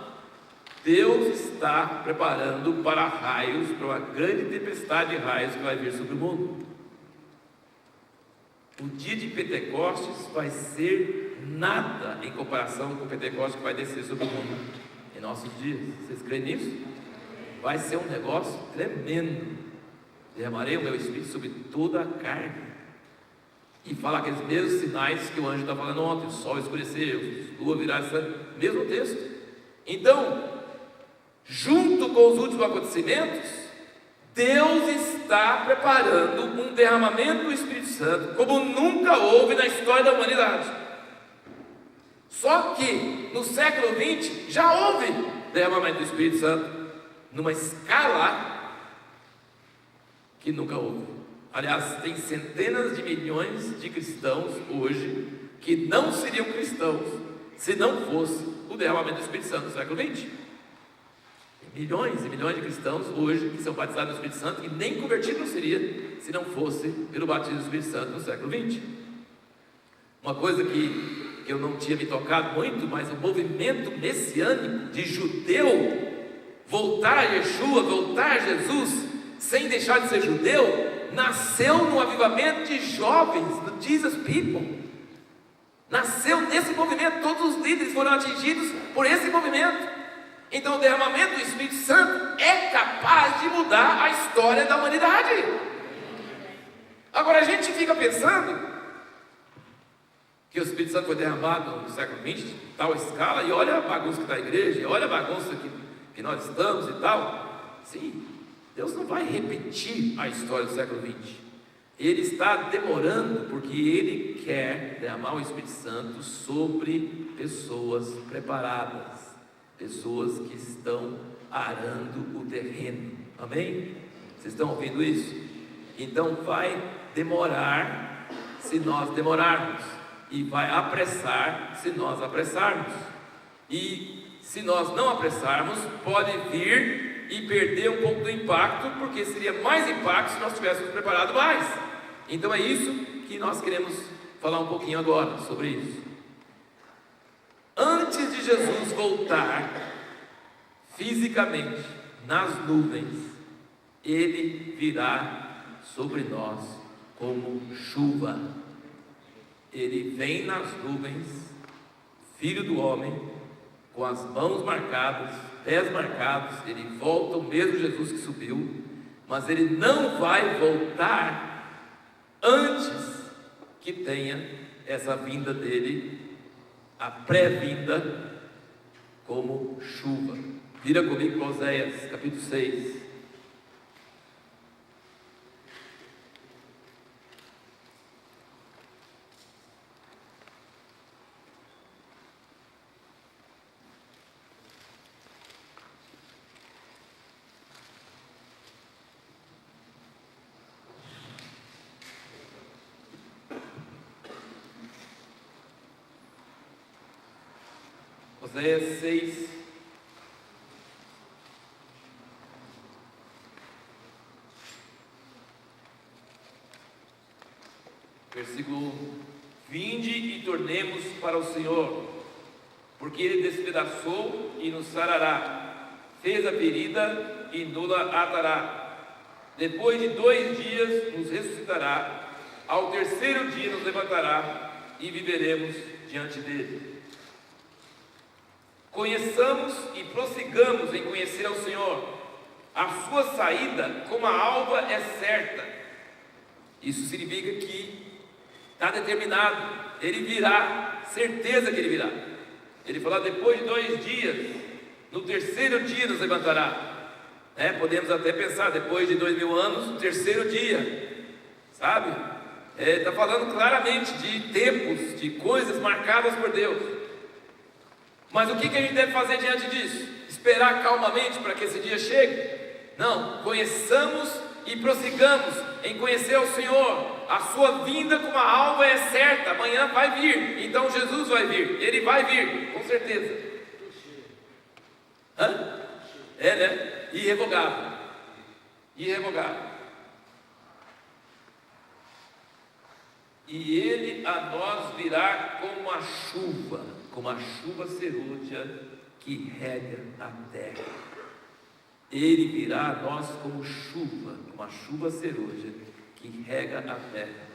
Deus está preparando para raios, para uma grande tempestade de raios que vai vir sobre o mundo. O dia de Pentecostes vai ser nada em comparação com o Pentecostes que vai descer sobre o mundo em nossos dias. Vocês creem nisso? Vai ser um negócio tremendo. Derramarei o meu Espírito sobre toda a carne. E fala aqueles mesmos sinais que o anjo está falando ontem: o sol escureceu, a lua virar, mesmo texto. Então, junto com os últimos acontecimentos, Deus está preparando um derramamento do Espírito Santo como nunca houve na história da humanidade. Só que no século XX já houve derramamento do Espírito Santo numa escala que nunca houve. Aliás, tem centenas de milhões de cristãos hoje que não seriam cristãos se não fosse o derramamento do Espírito Santo no século XX. Milhões e milhões de cristãos hoje que são batizados no Espírito Santo e nem convertido não seria se não fosse pelo batismo do Espírito Santo no século XX. Uma coisa que eu não tinha me tocado muito, mas o movimento messiânico de judeu voltar a Yeshua, voltar a Jesus, sem deixar de ser judeu, nasceu no avivamento de jovens, do Jesus People. Nasceu nesse movimento, todos os líderes foram atingidos por esse movimento. Então o derramamento do Espírito Santo é capaz de mudar a história da humanidade. Agora a gente fica pensando que o Espírito Santo foi derramado no século XX, tal escala, e olha a bagunça que está a igreja, e olha a bagunça que nós estamos e tal. Sim, Deus não vai repetir a história do século XX. Ele está demorando porque Ele quer derramar o Espírito Santo sobre pessoas preparadas, pessoas que estão arando o terreno. Amém? Vocês estão ouvindo isso? Então vai demorar, se nós demorarmos. e vai apressar se nós apressarmos. E se nós não apressarmos, pode vir e perder um pouco do impacto, porque seria mais impacto se nós tivéssemos preparado mais. Então é isso que nós queremos falar um pouquinho agora sobre isso. Antes de Jesus voltar fisicamente nas nuvens, Ele virá sobre nós como chuva. Ele vem nas nuvens, Filho do homem, com as mãos marcadas, pés marcados. Ele volta, o mesmo Jesus que subiu, mas Ele não vai voltar antes que tenha essa vinda dele, a pré-vinda, como chuva. Vira comigo para Oséias, capítulo 6. Oséias 6, versículo: vinde e tornemos para o Senhor, porque Ele despedaçou e nos sarará, fez a ferida e nula atará. Depois de 2 dias nos ressuscitará, ao 3º dia nos levantará e viveremos diante dele. Conheçamos e prossigamos em conhecer ao Senhor. A sua saída como a alva é certa. Isso significa que está determinado, Ele virá, certeza que Ele virá. Ele falou: depois de 2 dias, no 3º dia nos levantará. Podemos até pensar, depois de 2000 anos, no 3º dia, sabe? Está falando claramente de tempos, de coisas marcadas por Deus. Mas o que a gente deve fazer diante disso? Esperar calmamente para que esse dia chegue? Não, conheçamos e prossigamos em conhecer o Senhor. A sua vinda como a alva é certa, amanhã vai vir. Então Jesus vai vir, Ele vai vir, com certeza. Irrevogável. Irrevogável. E Ele a nós virá como a chuva serôdia que rega a terra. Ele virá a nós como a chuva serôdia que rega a terra.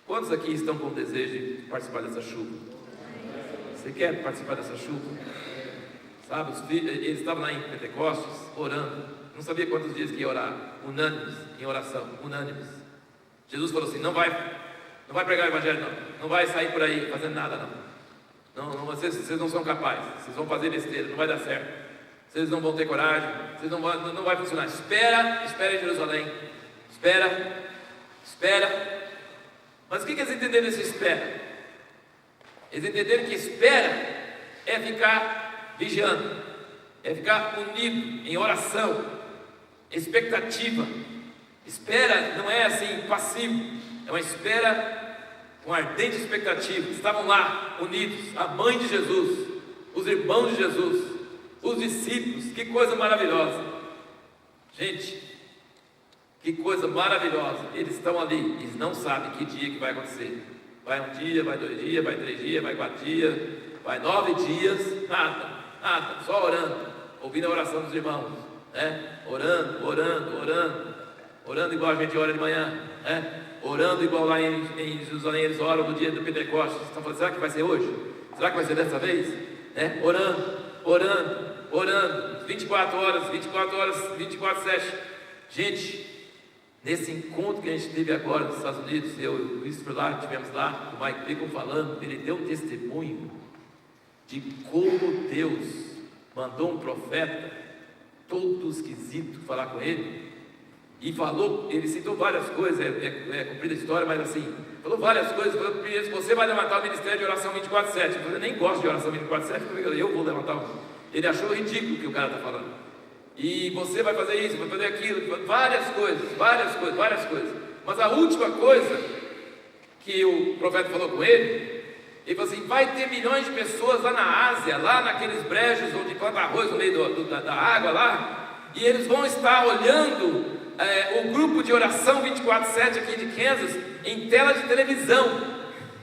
Quantos aqui estão com desejo de participar dessa chuva? Você quer participar dessa chuva? Sabe, eles estavam lá em Pentecostes orando, não sabia quantos dias que ia orar, unânimes, em oração, unânimes. Jesus falou assim: não vai pregar o evangelho, não vai sair por aí fazendo nada, não, vocês não são capazes, vocês vão fazer besteira, não vai dar certo, vocês não vão ter coragem, não vai funcionar. Espera em Jerusalém, espera. Mas o que eles entenderam desse espera? Eles entenderam que espera é ficar vigiando, é ficar unido em oração, expectativa. Espera não é assim passivo, é uma espera com ardente expectativa. Estavam lá unidos, a mãe de Jesus, os irmãos de Jesus, os discípulos. Que coisa maravilhosa, gente, que coisa maravilhosa. Eles estão ali, eles não sabem que dia que vai acontecer. Vai 1 dia, vai 2 dias, vai 3 dias, vai 4 dias, vai 9 dias, nada, só orando, ouvindo a oração dos irmãos, orando igual a gente ora de manhã, orando igual lá em Jerusalém eles oram no dia do Pentecostes. Estão falando: será que vai ser hoje? Será que vai ser dessa vez? Orando, 24 horas, 24/7. Gente, nesse encontro que a gente teve agora nos Estados Unidos, eu e o Christopher lá, estivemos lá, o Mike Bacon falando, ele deu um testemunho de como Deus mandou um profeta todo esquisito falar com ele, e falou, ele citou várias coisas, é comprida a história, mas assim, falou várias coisas. Falou: você vai levantar o ministério de oração 24/7. Eu nem gosto de oração 24/7, eu vou levantar. Ele achou ridículo o que o cara está falando. E você vai fazer isso, vai fazer aquilo, várias coisas. Mas a última coisa que o profeta falou com ele Ele falou assim: vai ter milhões de pessoas lá na Ásia, lá naqueles brejos onde planta arroz no meio da água lá, e eles vão estar olhando o grupo de oração 24/7 aqui de Kansas em tela de televisão.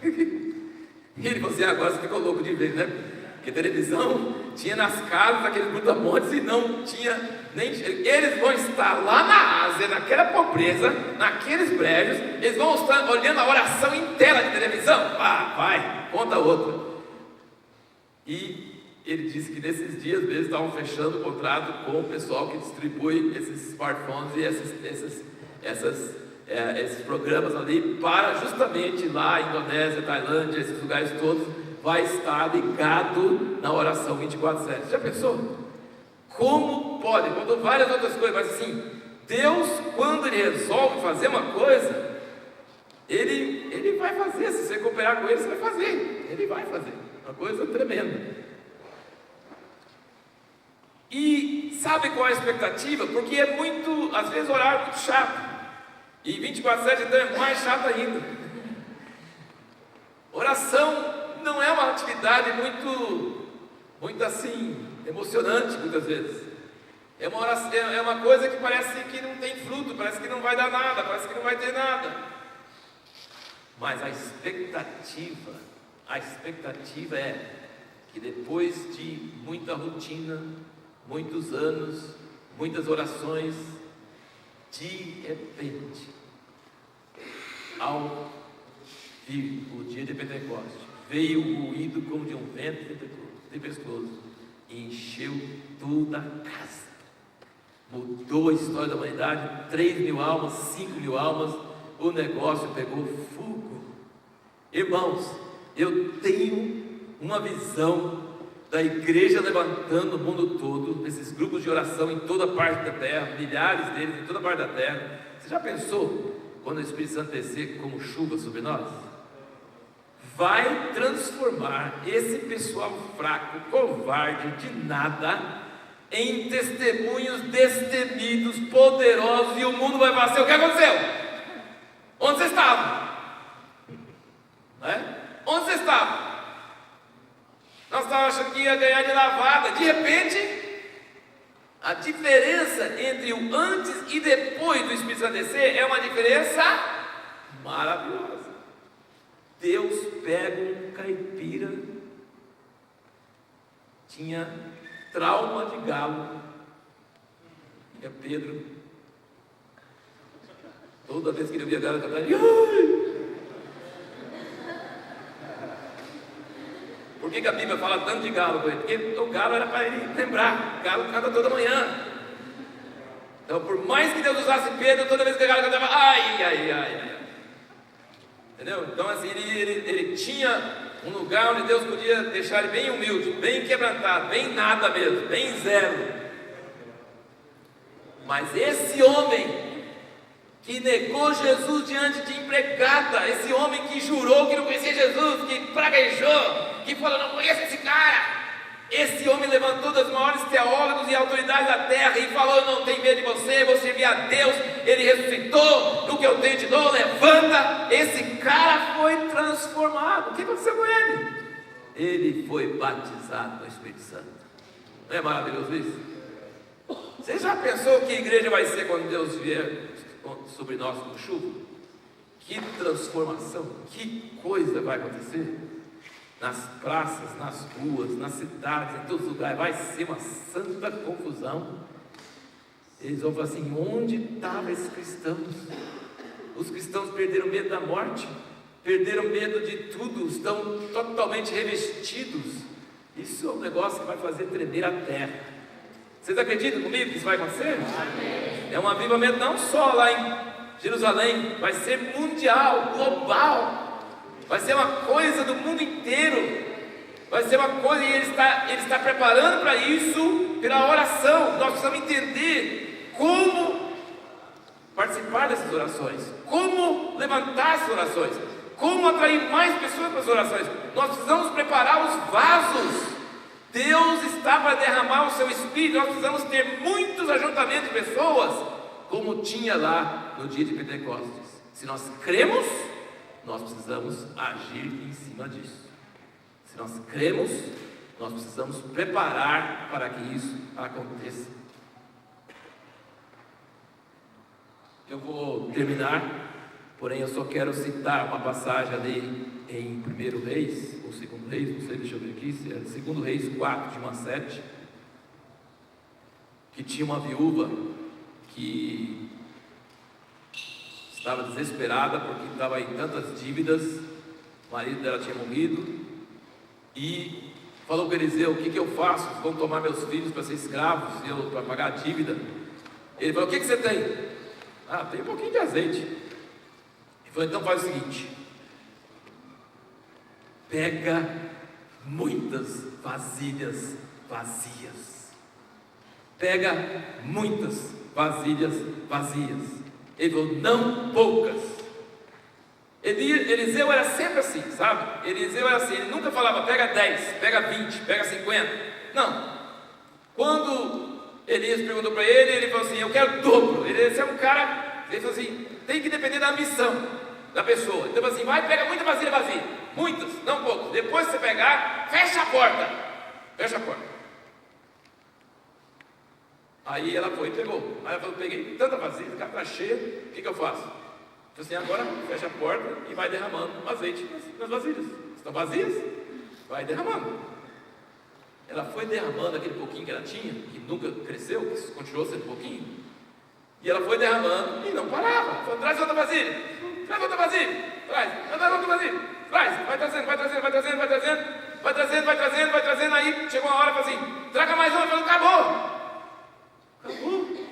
E ele falou assim: agora você ficou louco de ver, né? Porque televisão tinha nas casas daqueles brutamontes e não tinha nem. Eles vão estar lá na Ásia, naquela pobreza, naqueles brejos, eles vão estar olhando a oração em tela de televisão. Vai, conta outra. E ele disse que nesses dias mesmo estavam fechando o contrato com o pessoal que distribui esses smartphones e esses programas ali, para justamente lá, Indonésia, Tailândia, esses lugares todos, vai estar ligado na oração 24/7. Já pensou? Como pode? Contou várias outras coisas, mas assim, Deus, quando Ele resolve fazer uma coisa, Ele vai fazer. Se você cooperar com Ele, você vai fazer. Ele vai fazer. Uma coisa tremenda. E sabe qual é a expectativa? Porque é muito, às vezes, orar é muito chato. E 24/7 então é mais chato ainda. Oração não é uma atividade muito assim, emocionante muitas vezes. É uma coisa que parece que não tem fruto, parece que não vai dar nada, parece que não vai ter nada. Mas a expectativa é que depois de muita rotina, muitos anos, muitas orações, de repente, ao vir o dia de Pentecostes, veio o ruído como de um vento tempestuoso e encheu toda a casa. Mudou a história da humanidade. 3.000 almas, 5.000 almas, o negócio pegou fogo. Irmãos, eu tenho uma visão da igreja levantando no mundo todo, esses grupos de oração em toda parte da terra, milhares deles em toda parte da terra. Você já pensou quando o Espírito Santo descer como chuva sobre nós? Vai transformar esse pessoal fraco, covarde, de nada, em testemunhos destemidos, poderosos, e o mundo vai falar assim: o que aconteceu? Onde você estava? Onde você estava? Nós estávamos achando que ia ganhar de lavada. De repente, a diferença entre o antes e depois do Espírito Santo descer é uma diferença maravilhosa. Deus pega um caipira, tinha trauma de galo, é Pedro. Toda vez que ele via galo cantar, por que a Bíblia fala tanto de galo com ele? Porque o galo era para ele lembrar. O galo canta toda manhã. Então, por mais que Deus usasse Pedro, toda vez que o galo cantava, ai. Entendeu? Então, assim, ele tinha um lugar onde Deus podia deixar ele bem humilde, bem quebrantado, bem nada mesmo, bem zero. Mas esse homem que negou Jesus diante de empregada, esse homem que jurou que não conhecia Jesus, que praguejou, que falou: não conheço esse cara. Esse homem levantou das maiores teólogos e autoridades da terra e falou: eu não tenho medo de você, vou servir a Deus, Ele ressuscitou, no que eu tenho te dou, levanta. Esse cara foi transformado. O que aconteceu com ele? Ele foi batizado no Espírito Santo. Não é maravilhoso isso? Você já pensou que a igreja vai ser quando Deus vier sobre nós com chuva? Que transformação, que coisa vai acontecer? Nas praças, nas ruas, nas cidades, em todos os lugares, vai ser uma santa confusão. Eles vão falar assim: onde estavam esses cristãos? Os cristãos perderam medo da morte, perderam medo de tudo, estão totalmente revestidos. Isso é um negócio que vai fazer tremer a terra. Vocês acreditam comigo que isso vai acontecer? Amém. É um avivamento não só lá em Jerusalém, vai ser mundial, global. Vai ser uma coisa do mundo inteiro. Vai ser uma coisa, e Ele está preparando para isso pela oração. Nós precisamos entender como participar dessas orações, como levantar essas orações, como atrair mais pessoas para as orações. Nós precisamos preparar os vasos. Deus está para derramar o seu Espírito. Nós precisamos ter muitos ajuntamentos de pessoas, como tinha lá no dia de Pentecostes. Se nós cremos, nós precisamos agir em cima disso. nós cremos, nós precisamos preparar para que isso aconteça. Eu vou terminar, porém eu só quero citar uma passagem ali em 1 Reis, ou 2 Reis, não sei, deixa eu ver aqui, se é 2 Reis 4, de 1 a 7, que tinha uma viúva que estava desesperada porque estava em tantas dívidas, o marido dela tinha morrido, e falou com Eliseu: o que eu faço? Vão tomar meus filhos para ser escravos, eu para pagar a dívida. Ele falou: o que você tem? Ah, tem um pouquinho de azeite. Ele falou: então faz o seguinte, pega muitas vasilhas vazias. Pega muitas vasilhas vazias. Ele falou: não poucas. Eliseu era sempre assim, sabe? Eliseu era assim, ele nunca falava pega 10, pega 20, pega 50. Não. Quando Elias perguntou para ele, ele falou assim: eu quero dobro. Ele é um cara, ele falou assim, tem que depender da missão da pessoa. Então assim, vai, pega muita vasilha vazia, muitas, não poucas. Depois que você pegar, fecha a porta. Fecha a porta. Aí ela foi e pegou. Aí ela falou: peguei tanta vasilha, o cara está cheio, o que eu faço? Então assim, agora fecha a porta e vai derramando azeite nas vasilhas. Estão vazias? Vai derramando. Ela foi derramando aquele pouquinho que ela tinha, que nunca cresceu, que continuou sendo pouquinho. E ela foi derramando e não parava. Falou: traz outra vasilha, traz outra vasilha, traz outra vasilha, traz, vai trazendo, vai trazendo, vai trazendo, vai trazendo, vai trazendo, vai trazendo, vai trazendo. Aí chegou uma hora e falou assim: traga mais uma. Falou: acabou. Acabou.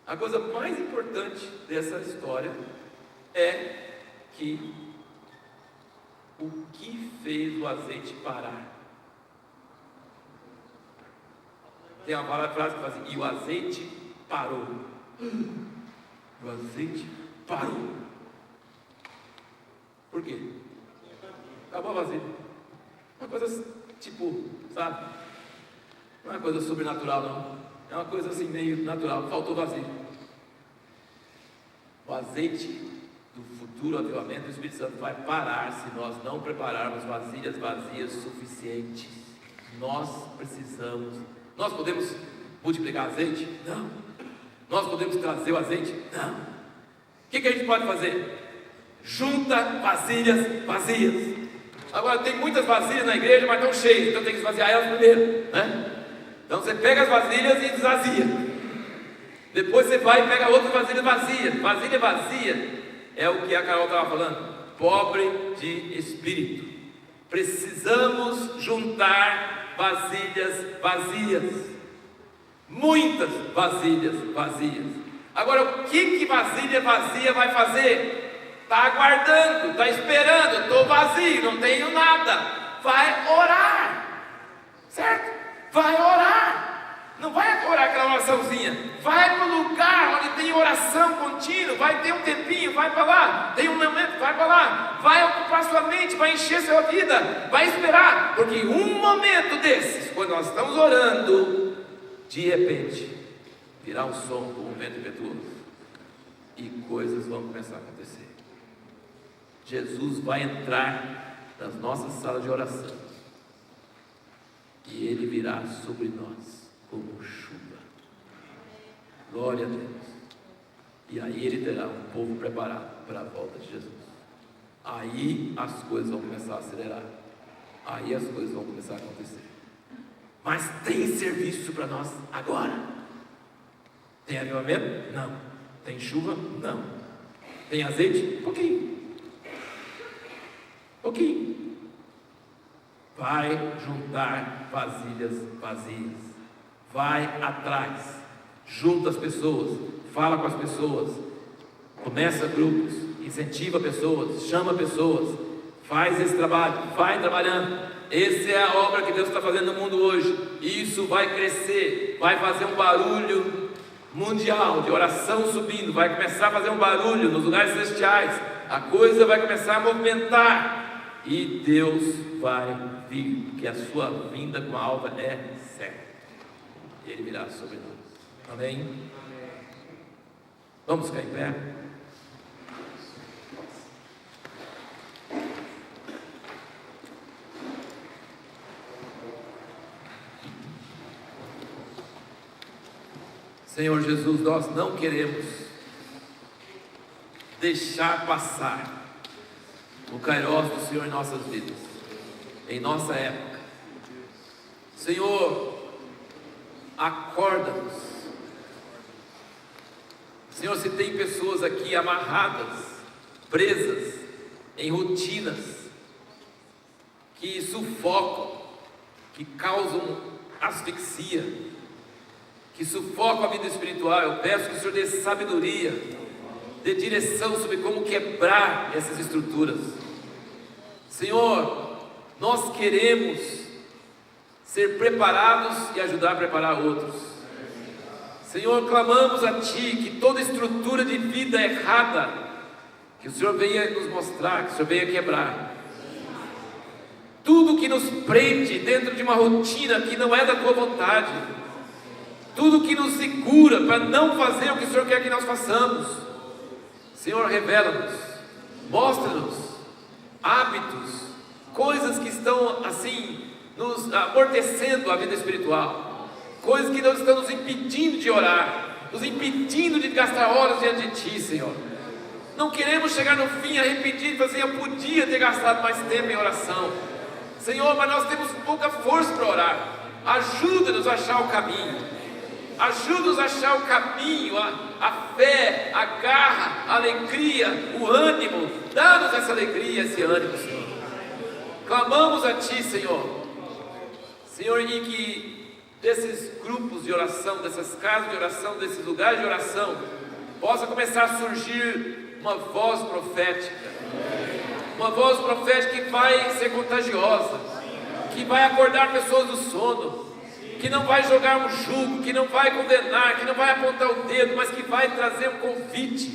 A coisa mais importante dessa história é que o que fez o azeite parar? Tem uma frase que fala assim: e o azeite parou. O azeite parou. Por quê? Acabou a vasilha. Uma coisa tipo, sabe? Não é uma coisa sobrenatural, não. É uma coisa assim meio natural. Faltou vasilha. O azeite do futuro avivamento do Espírito Santo vai parar se nós não prepararmos vasilhas vazias suficientes. Nós precisamos. Nós podemos multiplicar azeite? Não. Nós podemos trazer o azeite? Não. O que a gente pode fazer? Junta vasilhas vazias. Agora tem muitas vasilhas na igreja, mas estão cheias, então tem que esvaziar elas primeiro, né? Então você pega as vasilhas e esvazia. Depois você vai e pega outras vasilhas vazias. Vasilha vazia é o que a Carol estava falando, pobre de espírito. Precisamos juntar vasilhas vazias. Muitas vasilhas vazias. Agora, o que vasilha vazia vai fazer? Está aguardando, está esperando. Estou vazio, não tenho nada. Vai orar, certo? Vai orar. Não vai orar aquela oraçãozinha. Vai para o lugar onde tem oração contínua. Vai ter um tempinho, vai para lá. Tem um momento, vai para lá. Vai ocupar sua mente, vai encher sua vida. Vai esperar, porque um momento desses, quando nós estamos orando, de repente virá um som como um vento impetuoso e coisas vão começar a acontecer. Jesus vai entrar nas nossas salas de oração e Ele virá sobre nós como chuva. Glória a Deus. E aí Ele terá um povo preparado para a volta de Jesus. Aí as coisas vão começar a acelerar. Aí as coisas vão começar a acontecer. Mas tem serviço para nós agora. Tem avivamento? Não. Tem chuva? Não. Tem azeite? Pouquinho. Pouquinho. Vai juntar vasilhas vazias. Vai atrás. Junta as pessoas. Fala com as pessoas. Começa grupos. Incentiva pessoas. Chama pessoas. Faz esse trabalho. Vai trabalhando. Essa é a obra que Deus está fazendo no mundo hoje. Isso vai crescer, vai fazer um barulho mundial de oração subindo, vai começar a fazer um barulho nos lugares celestiais. A coisa vai começar a movimentar e Deus vai vir, porque a sua vinda com a alva é certa. Ele virá sobre nós. Amém? Vamos ficar em pé. Senhor Jesus, nós não queremos deixar passar o Kairos do Senhor em nossas vidas, em nossa época. Senhor, acorda-nos. Senhor, se tem pessoas aqui amarradas, presas em rotinas que sufocam, que causam asfixia, que sufocam a vida espiritual, eu peço que o Senhor dê sabedoria, dê direção sobre como quebrar essas estruturas. Senhor, nós queremos ser preparados e ajudar a preparar outros. Senhor, clamamos a Ti que toda estrutura de vida errada, que o Senhor venha nos mostrar, que o Senhor venha quebrar. Tudo que nos prende dentro de uma rotina que não é da Tua vontade, tudo que nos segura para não fazer o que o Senhor quer que nós façamos. Senhor, revela-nos, mostra-nos hábitos, coisas que estão assim nos amortecendo a vida espiritual, coisas que não estão nos impedindo de orar, nos impedindo de gastar horas diante de Ti, Senhor. Não queremos chegar no fim arrependido e falar assim: eu podia ter gastado mais tempo em oração, Senhor, mas nós temos pouca força para orar. Ajuda-nos a achar o caminho. Ajuda-nos a achar o caminho, a fé, a garra, a alegria, o ânimo. Dá-nos essa alegria, esse ânimo, Senhor. Clamamos a Ti, Senhor. Senhor, e que desses grupos de oração, dessas casas de oração, desses lugares de oração, possa começar a surgir uma voz profética. Uma voz profética que vai ser contagiosa, que vai acordar pessoas do sono, que não vai jogar um jugo, que não vai condenar, que não vai apontar o dedo, mas que vai trazer um convite,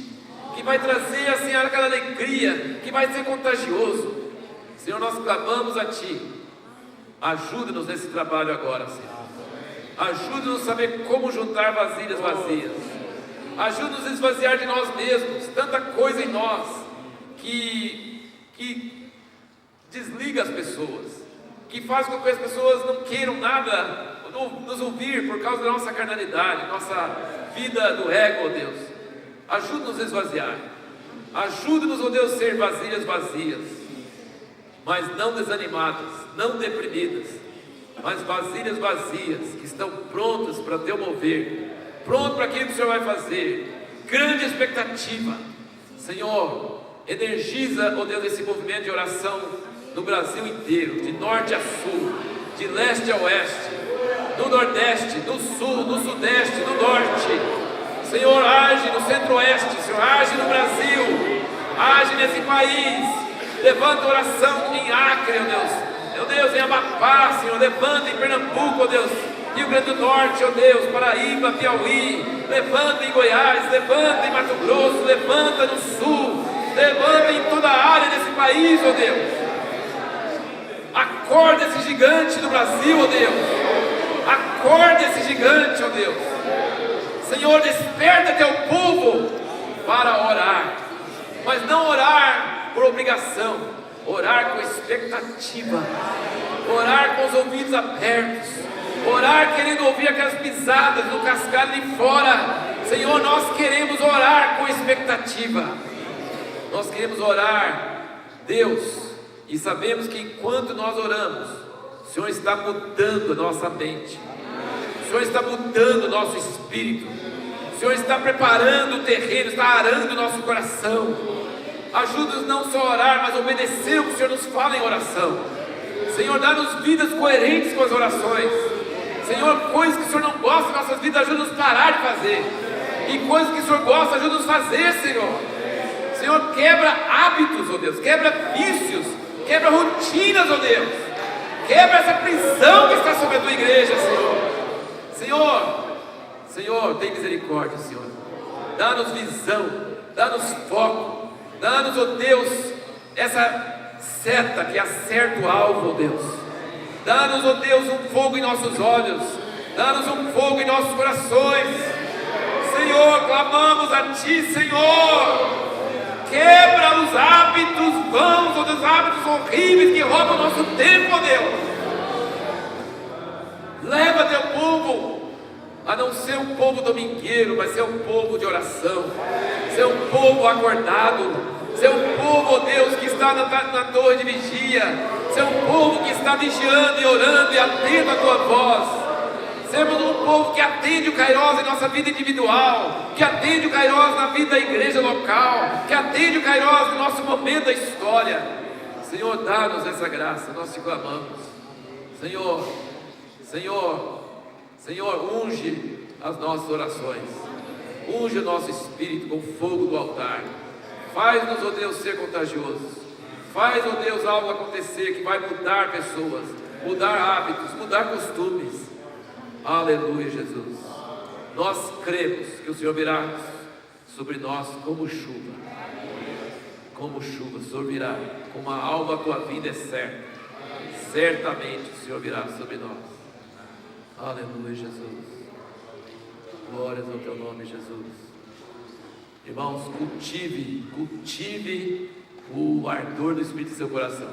que vai trazer assim aquela alegria, que vai ser contagioso. Senhor, nós clamamos a Ti. Ajuda-nos nesse trabalho agora, Senhor. Ajuda-nos a saber como juntar vasilhas vazias. Ajuda-nos a esvaziar de nós mesmos, tanta coisa em nós que desliga as pessoas, que faz com que as pessoas não queiram nada nos ouvir por causa da nossa carnalidade, nossa vida do ego, ó Deus. Ajuda-nos a esvaziar. Ajuda-nos, ó Deus, a ser vasilhas vazias, mas não desanimadas, não deprimidas, mas vasilhas vazias, que estão prontas para Teu mover, pronto para aquilo que o Senhor vai fazer. Grande expectativa. Senhor, energiza, ó Deus, esse movimento de oração no Brasil inteiro, de norte a sul, de leste a oeste, no nordeste, no sul, no sudeste, no norte. Senhor, age no centro-oeste, Senhor, age no Brasil, age nesse país. Levanta oração em Acre, ó Deus, meu Deus, em Amapá, Senhor, levanta em Pernambuco, ó Deus, Rio Grande do Norte, ó Deus, Paraíba, Piauí, levanta em Goiás, levanta em Mato Grosso, levanta no sul, levanta em toda a área desse país, ó Deus. Acorda esse gigante do Brasil, ó Deus. Acorda esse gigante, ó Deus. Senhor, desperta Teu povo para orar, mas não orar por obrigação, orar com expectativa, orar com os ouvidos abertos, orar querendo ouvir aquelas pisadas no cascalho de fora. Senhor, nós queremos orar com expectativa, nós queremos orar, Deus, e sabemos que enquanto nós oramos, o Senhor está mudando a nossa mente, o Senhor está mudando o nosso espírito, o Senhor está preparando o terreno, está arando o nosso coração. Ajuda-nos não só a orar, mas a obedecer o que o Senhor nos fala em oração. Senhor, dá-nos vidas coerentes com as orações. Senhor, coisas que o Senhor não gosta em nossas vidas, ajuda-nos a parar de fazer, e coisas que o Senhor gosta, ajuda-nos a fazer, Senhor. Senhor, quebra hábitos, ó Deus, quebra vícios, quebra rotinas, ó Deus, quebra essa prisão que está sobre a Tua igreja, Senhor. Senhor, tem misericórdia, Senhor. Dá-nos visão, dá-nos foco, dá-nos, ó Deus, essa seta que acerta o alvo, ó Deus. Dá-nos, ó Deus, um fogo em nossos olhos, dá-nos um fogo em nossos corações. Senhor, clamamos a Ti, Senhor. Quebra os hábitos vãos, ou os hábitos horríveis que roubam o nosso tempo, ó Deus. Leva Teu povo a não ser um povo domingueiro, mas ser um povo de oração, ser um povo acordado, ser um povo, ó Deus, que está na torre de vigia, ser um povo que está vigiando e orando e atento à tua voz. Sermos um povo que atende o Kairos em nossa vida individual, que atende o Kairos na vida da igreja local, que atende o Kairos no nosso momento da história. Senhor, dá-nos essa graça, nós te clamamos. Senhor, unge as nossas orações, unge o nosso espírito com o fogo do altar. Faz-nos, ó Deus, ser contagiosos. Faz, ó Deus, algo acontecer que vai mudar pessoas, mudar hábitos, mudar costumes. Aleluia, Jesus. Nós cremos que o Senhor virá sobre nós como chuva. Como chuva, o Senhor virá. Como a alva, a tua vinda é certa. Certamente o Senhor virá sobre nós. Aleluia, Jesus. Glórias ao teu nome, Jesus. Irmãos, cultive o ardor do Espírito em seu coração.